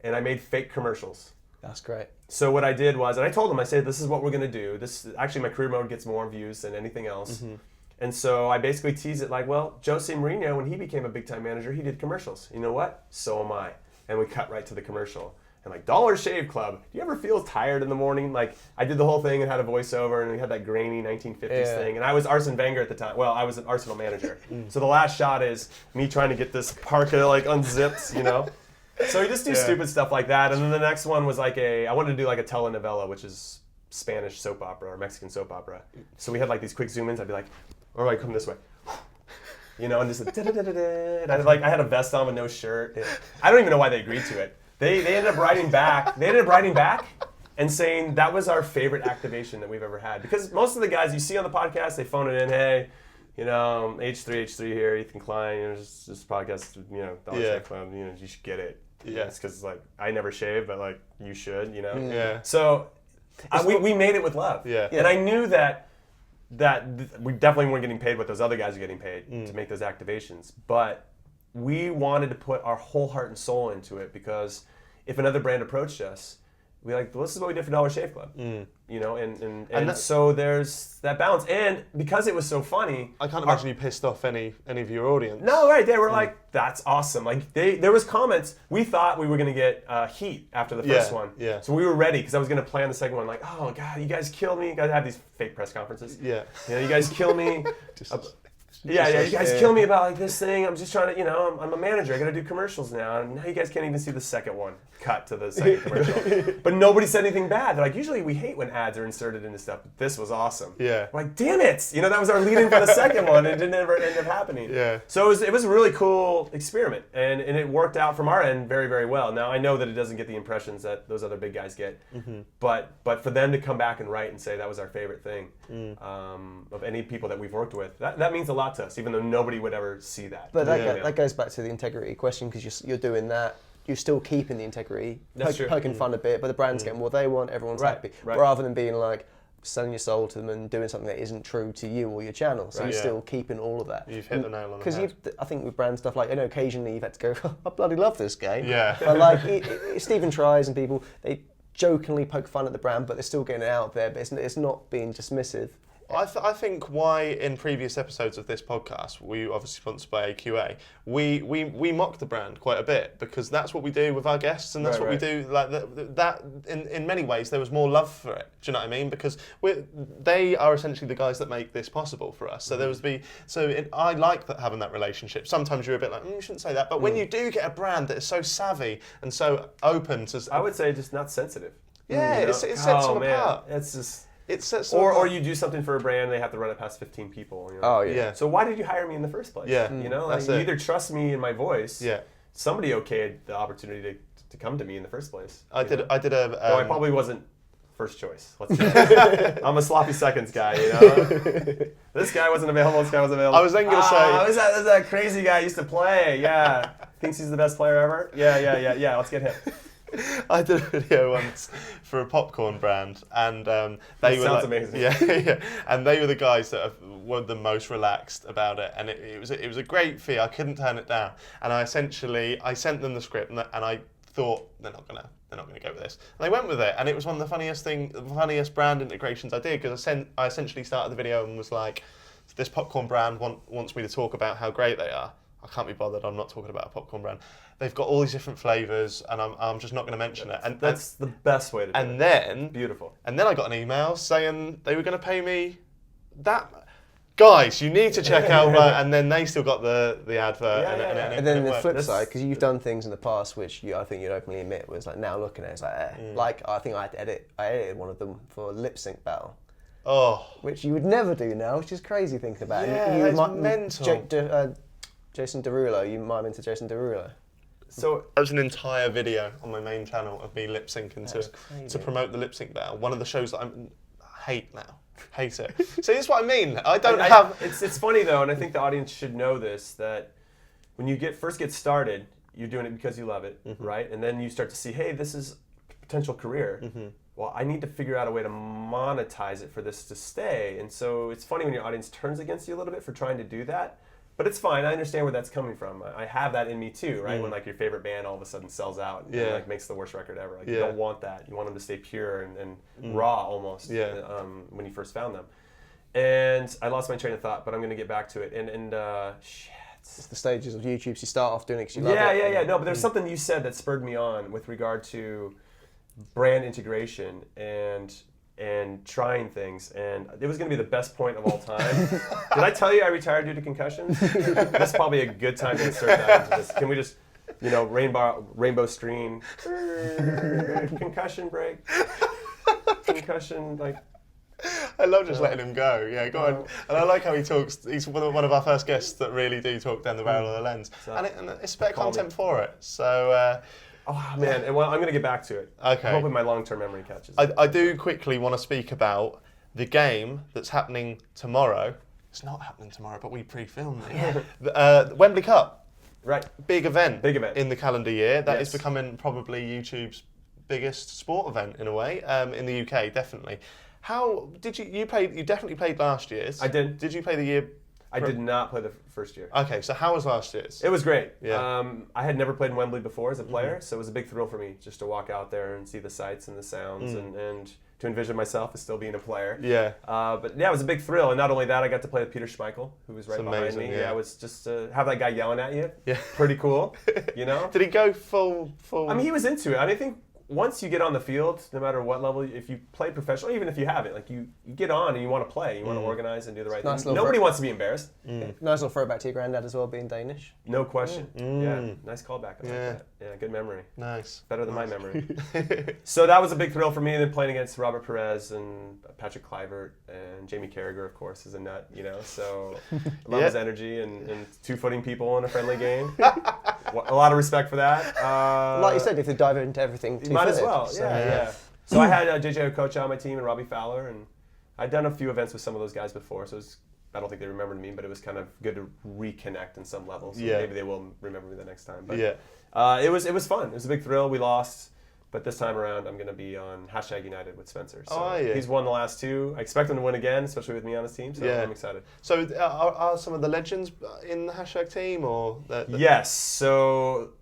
and I made fake commercials. That's great. So what I did was, and I told them, I said, this is what we're gonna do. This actually, my career mode gets more views than anything else. And so I basically teased it like, well, Jose Mourinho, when he became a big time manager, he did commercials. You know what? So am I. And we cut right to the commercial. And like, Dollar Shave Club, do you ever feel tired in the morning? Like, I did the whole thing and had a voiceover, and we had that grainy 1950s thing. And I was Arsene Wenger at the time. Well, I was an Arsenal manager. So the last shot is me trying to get this parka like unzipped, So you just do stupid stuff like that. And then the next one was like I wanted to do like a telenovela, which is Spanish soap opera or Mexican soap opera. So we had like these quick zoom ins. I'd be like, all right, come this way. And just like, and I had a vest on with no shirt. I don't even know why they agreed to it. They ended up writing back. And saying that was our favorite activation that we've ever had. Because most of the guys you see on the podcast, they phone it in, hey, H3 here, Ethan Klein, this podcast, Dollar Shave Club, you should get it. Yeah. It's because like I never shave, but like you should, Yeah. So We made it with love. Yeah. And I knew that we definitely weren't getting paid what those other guys are getting paid to make those activations. But we wanted to put our whole heart and soul into it, because if another brand approached us, we like, well, this is what we did for Dollar Shave Club, you know, and so there's that balance. And because it was so funny, I can't imagine you pissed off any of your audience. No, right? They were like, "That's awesome!" Like there was comments. We thought we were gonna get heat after the first one, so we were ready, because I was gonna play on the second one. Like, oh god, you guys killed me. You guys have these fake press conferences. Yeah, you know, you guys kill me. You guys kill me about like this thing. I'm just trying to, you know, I'm a manager. I got to do commercials now. And now you guys can't even see the second one. Cut to the second commercial. But nobody said anything bad. They're like, usually we hate when ads are inserted into stuff, but this was awesome. Yeah. We're like, damn it. You know, that was our lead-in for the second one, and it didn't ever end up happening. Yeah. So it was a really cool experiment, and it worked out from our end very, very well. Now, I know that it doesn't get the impressions that those other big guys get, but for them to come back and write and say that was our favorite thing of any people that we've worked with, that means a lot to us, even though nobody would ever see that. But that goes back to the integrity question, because you're doing that. You're still keeping the integrity, poking fun a bit, but the brand's getting what they want, everyone's happy. Rather than being like selling your soul to them and doing something that isn't true to you or your channel. So you're still keeping all of that. You've hit the nail on the head. Because I think with brand stuff, like, I know occasionally you've had to go, oh, I bloody love this game. Yeah. But like, Stephen tries and people, they jokingly poke fun at the brand, but they're still getting it out there, but it's not being dismissive. I think why in previous episodes of this podcast, we obviously sponsored by AQA, we mock the brand quite a bit, because that's what we do with our guests, and that's what we do. Like that in many ways, there was more love for it. Do you know what I mean? Because they are essentially the guys that make this possible for us. So I like having that relationship. Sometimes you're a bit like, you shouldn't say that, but when you do get a brand that is so savvy and so open to, I would say just not sensitive. Yeah, it sets them apart. It's just. Or you do something for a brand, they have to run it past 15 people. You know? Oh yeah. So why did you hire me in the first place? Yeah. You know, like, you either trust me in my voice. Yeah. Somebody okayed the opportunity to come to me in the first place. I did a. Though I probably wasn't first choice. Let's say. I'm a sloppy seconds guy. You know. This guy wasn't available. This guy was available. I was then going to say. Who's that crazy guy used to play? Yeah. Thinks he's the best player ever. Yeah. Let's get him. I did a video once for a popcorn brand, and they were sounds like, amazing. Yeah, and they were the guys that were the most relaxed about it, and it was a great fee. I couldn't turn it down, and I sent them the script, and I thought they're not gonna go with this. And they went with it, and it was one of the funniest brand integrations I did, because I essentially started the video and was like, this popcorn brand wants me to talk about how great they are. I can't be bothered. I'm not talking about a popcorn brand. They've got all these different flavours, and I'm just not going to mention it. And that's the best way to do it. And then beautiful. And then I got an email saying they were going to pay me that. Guys, you need to check out. And then they still got the advert. And then the flip side, because you've done things in the past which I think you'd openly admit was like, now looking at it, it's like, like I think I edited one of them for a lip sync battle. Oh. Which you would never do now, which is crazy thinking about. Yeah, that's mental. Jason Derulo, you mime into Jason Derulo. So that was an entire video on my main channel of me lip syncing to promote the lip sync battle. One of the shows that I hate now. Hate it. So this is what I mean. It's funny though, and I think the audience should know this, that when you first get started, you're doing it because you love it, right? And then you start to see, hey, this is a potential career. Well, I need to figure out a way to monetize it for this to stay. And so it's funny when your audience turns against you a little bit for trying to do that. But it's fine. I understand where that's coming from. I have that in me too, right? When like your favorite band all of a sudden sells out and like makes the worst record ever. Like you don't want that. You want them to stay pure and raw almost. When you first found them. And I lost my train of thought, but I'm going to get back to it. And shit. It's the stages of YouTube. So you start off doing it because you love it. Yeah. No, but there's something you said that spurred me on with regard to brand integration and trying things, and it was going to be the best point of all time. Did I tell you I retired due to concussions? That's probably a good time to insert that into this. Can we just, rainbow stream, concussion break, concussion, like. I love just letting him go. Yeah, go on. And I like how he talks. He's one of our first guests that really do talk down the barrel of the lens, and it's better content for it. So. Oh man, well, I'm going to get back to it. Okay. I'm hoping my long-term memory catches. I do quickly want to speak about the game that's happening tomorrow. It's not happening tomorrow, but we pre-filmed it. The Wembley Cup. Right. Big event. Big event. In the calendar year. That is becoming probably YouTube's biggest sport event in a way in the UK, definitely. How did you played? You definitely played last year's. I did. Did you play the year? I did not play the first year. Okay, so how was last year's? It was great. Yeah. I had never played in Wembley before as a player, so it was a big thrill for me just to walk out there and see the sights and the sounds and to envision myself as still being a player. Yeah. But yeah, it was a big thrill. And not only that, I got to play with Peter Schmeichel, who was right behind me. Yeah, it was just have that guy yelling at you. Yeah. Pretty cool, you know? Did he go full? I mean, he was into it. I think once you get on the field, no matter what level, if you play professional, even if you haven't, like you get on and you want to play, you want to organize and do the right thing. Nobody wants to be embarrassed. Nice little throwback to your granddad as well, being Danish. No question. Yeah, nice callback. I like that. Yeah, good memory. Nice. Better than my memory. So that was a big thrill for me. And then playing against Robert Perez and Patrick Kluivert and Jamie Carragher, of course, is a nut, you know. So I love his energy and two-footing people in a friendly game. A lot of respect for that. Like you said, if they dive into everything, you might as well. So, yeah. So I had JJ Okocha on my team and Robbie Fowler, and I'd done a few events with some of those guys before. So I don't think they remembered me, but it was kind of good to reconnect in some levels. So maybe they will remember me the next time. But it was fun. It was a big thrill. We lost, but this time around I'm going to be on #United with Spencer. So he's won the last two. I expect him to win again, especially with me on his team. So I'm excited. So are some of the legends in the # team or? Yes. So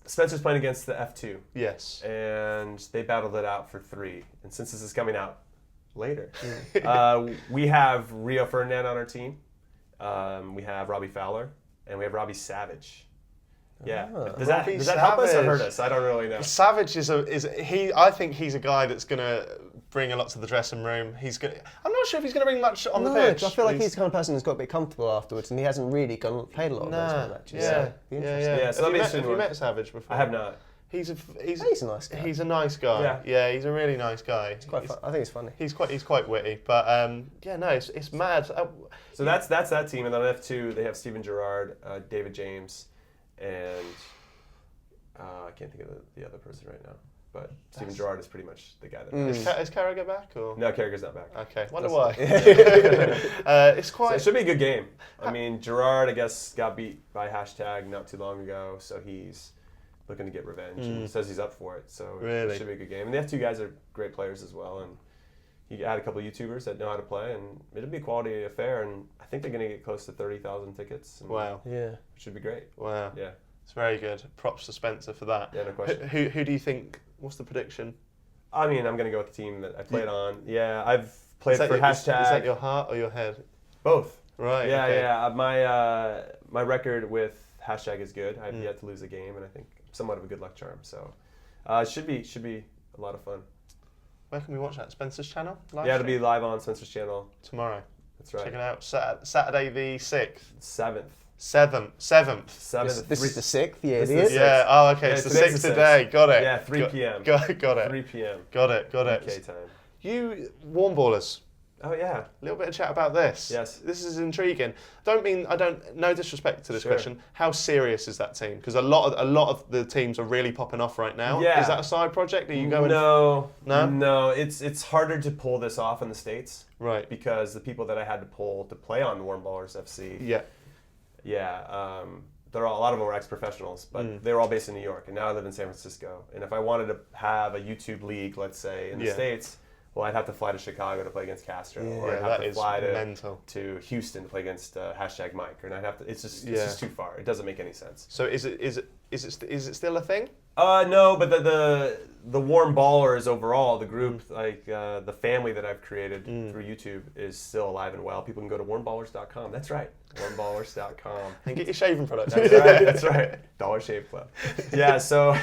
Spencer's playing against the F2. Yes. And they battled it out for 3. And since this is coming out later, we have Rio Ferdinand on our team. We have Robbie Fowler, and we have Robbie Savage. Yeah. Does that help us or hurt us? I don't really know. Savage I think he's a guy that's gonna bring a lot to the dressing room. I'm not sure if he's gonna bring much on the pitch. I feel like he's the kind of person who's got a bit comfortable afterwards, and he hasn't really played a lot of those matches. Yeah. So have you met Savage before? I have not. He's a nice guy. He's a nice guy. Yeah, he's a really nice guy. It's quite fun. I think it's funny. He's quite witty, but it's mad. So that's that team, and then on F2 they have Steven Gerrard, David James, and I can't think of the other person right now. But Steven Gerrard is pretty much the guy that. Is Carragher back or? No, Carragher's not back. Okay, wonder why. It's quite. So it should be a good game. I mean, Gerrard, I guess, got beat by # not too long ago, so he's looking to get revenge and says he's up for it. So it should be a good game. And the F2 guys are great players as well. And he had a couple of YouTubers that know how to play, and it'll be a quality affair. And I think they're going to get close to 30,000 tickets. Wow. Yeah. Which should be great. Wow. Yeah. It's very good. Props to Spencer for that. Yeah, no question. Who do you think? What's the prediction? I mean, I'm going to go with the team that I played on. Yeah, I've played for #. Is that your heart or your head? Both. Right. Yeah, okay. yeah. My record with # is good. I've yet to lose a game, and I think somewhat of a good luck charm. So it should be a lot of fun. Where can we watch that? Spencer's channel? It'll be live on Spencer's channel tomorrow. That's right. Check it out. Saturday the 6th. 7th. 7th. This is the 6th, you This is idiot. the Yeah. Oh, okay. It's the 6th today. Got it. Yeah, 3 p.m. Got it. 3 p.m. Got it. UK time. You warm ballers. Oh yeah. A little bit of chat about this. Yes. This is intriguing. No disrespect to this question. How serious is that team? Because a lot of the teams are really popping off right now. Yeah. Is that a side project? Are you going? No. It's harder to pull this off in the States. Right. Because the people that I had to pull to play on Warm Ballers FC. Yeah. Yeah. A lot of them were ex-professionals, but they were all based in New York, and now I live in San Francisco. And if I wanted to have a YouTube league, let's say, in the States, well, I'd have to fly to Chicago to play against Castro, or I'd have to fly to Houston to play against #Mike, and I'd have to. It's just too far. It doesn't make any sense. So is it still a thing? No, but the Warm Ballers overall, the group, like the family that I've created through YouTube, is still alive and well. People can go to warmballers.com. That's right, warmballers.com. And get your shaving products. That's right. Dollar Shave Club. Yeah, so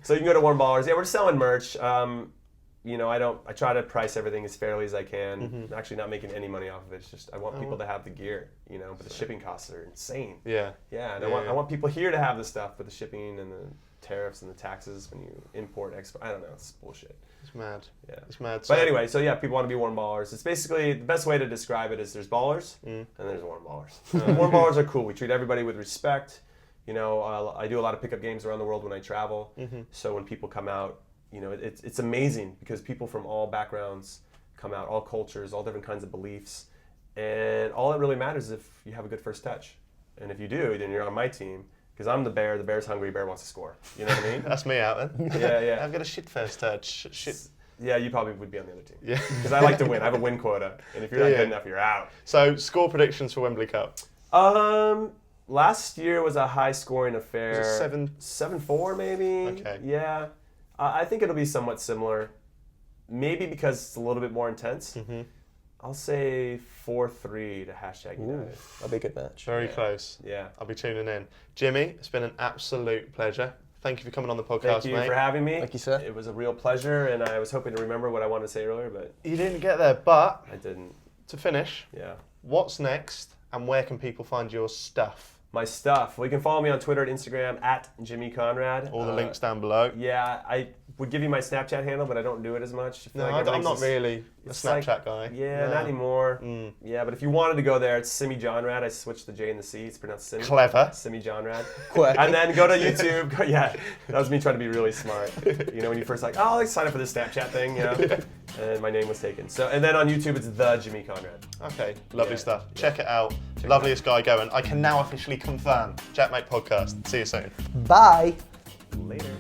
you can go to Warm Ballers. Yeah, we're selling merch. I try to price everything as fairly as I can. I'm actually not making any money off of it. It's just I want people to have the gear, but the shipping costs are insane. Yeah. Yeah, and I want people here to have the stuff, but the shipping and the tariffs and the taxes when you import, export, I don't know, it's bullshit. It's mad. Yeah. It's mad. But anyway, so yeah, people want to be warm ballers. It's basically, the best way to describe it is there's ballers and there's warm ballers. Warm ballers are cool. We treat everybody with respect. I do a lot of pickup games around the world when I travel. So when people come out, it's amazing because people from all backgrounds come out, all cultures, all different kinds of beliefs. And all that really matters is if you have a good first touch. And if you do, then you're on my team Because I'm the bear. The bear's hungry. Bear wants to score. You know what I mean? That's me out then. Yeah. I've got a shit first touch. Shit. Yeah, you probably would be on the other team. Yeah. Because I like to win. I have a win quota. And if you're not good enough, you're out. So, score predictions for Wembley Cup. Last year was a high-scoring affair. Was it 7-4 maybe? Okay. Yeah. I think it'll be somewhat similar. Maybe because it's a little bit more intense. Mm-hmm. I'll say 4-3 to #United. That'll be a good match. Very close. Yeah. I'll be tuning in. Jimmy, it's been an absolute pleasure. Thank you for coming on the podcast, Thank you for having me. Thank you, sir. It was a real pleasure, and I was hoping to remember what I wanted to say earlier, but You didn't get there, but I didn't. to finish, Yeah. what's next and where can people find your stuff? My stuff. Well, you can follow me on Twitter and Instagram @Jimmy Conrad. All the links down below. Yeah, I would give you my Snapchat handle, but I don't do it as much. I feel No, like I'm not everything's really a it's Snapchat guy. Yeah, No. not anymore. Mm. Yeah, but if you wanted to go there, it's Simi Johnrad. I switched the J and the C. It's pronounced Simi. Clever. Simi Johnrad. Quirky. And then go to YouTube. Yeah, that was me trying to be really smart. You know, when you first like, oh, let's sign up for this Snapchat thing, you know, and my name was taken. So, and then on YouTube, it's the Jimmy Conrad. Okay, lovely Yeah. stuff. Check it out. Loveliest guy going. I can now officially confirm. JaackMaate Podcast. See you soon. Bye. Later.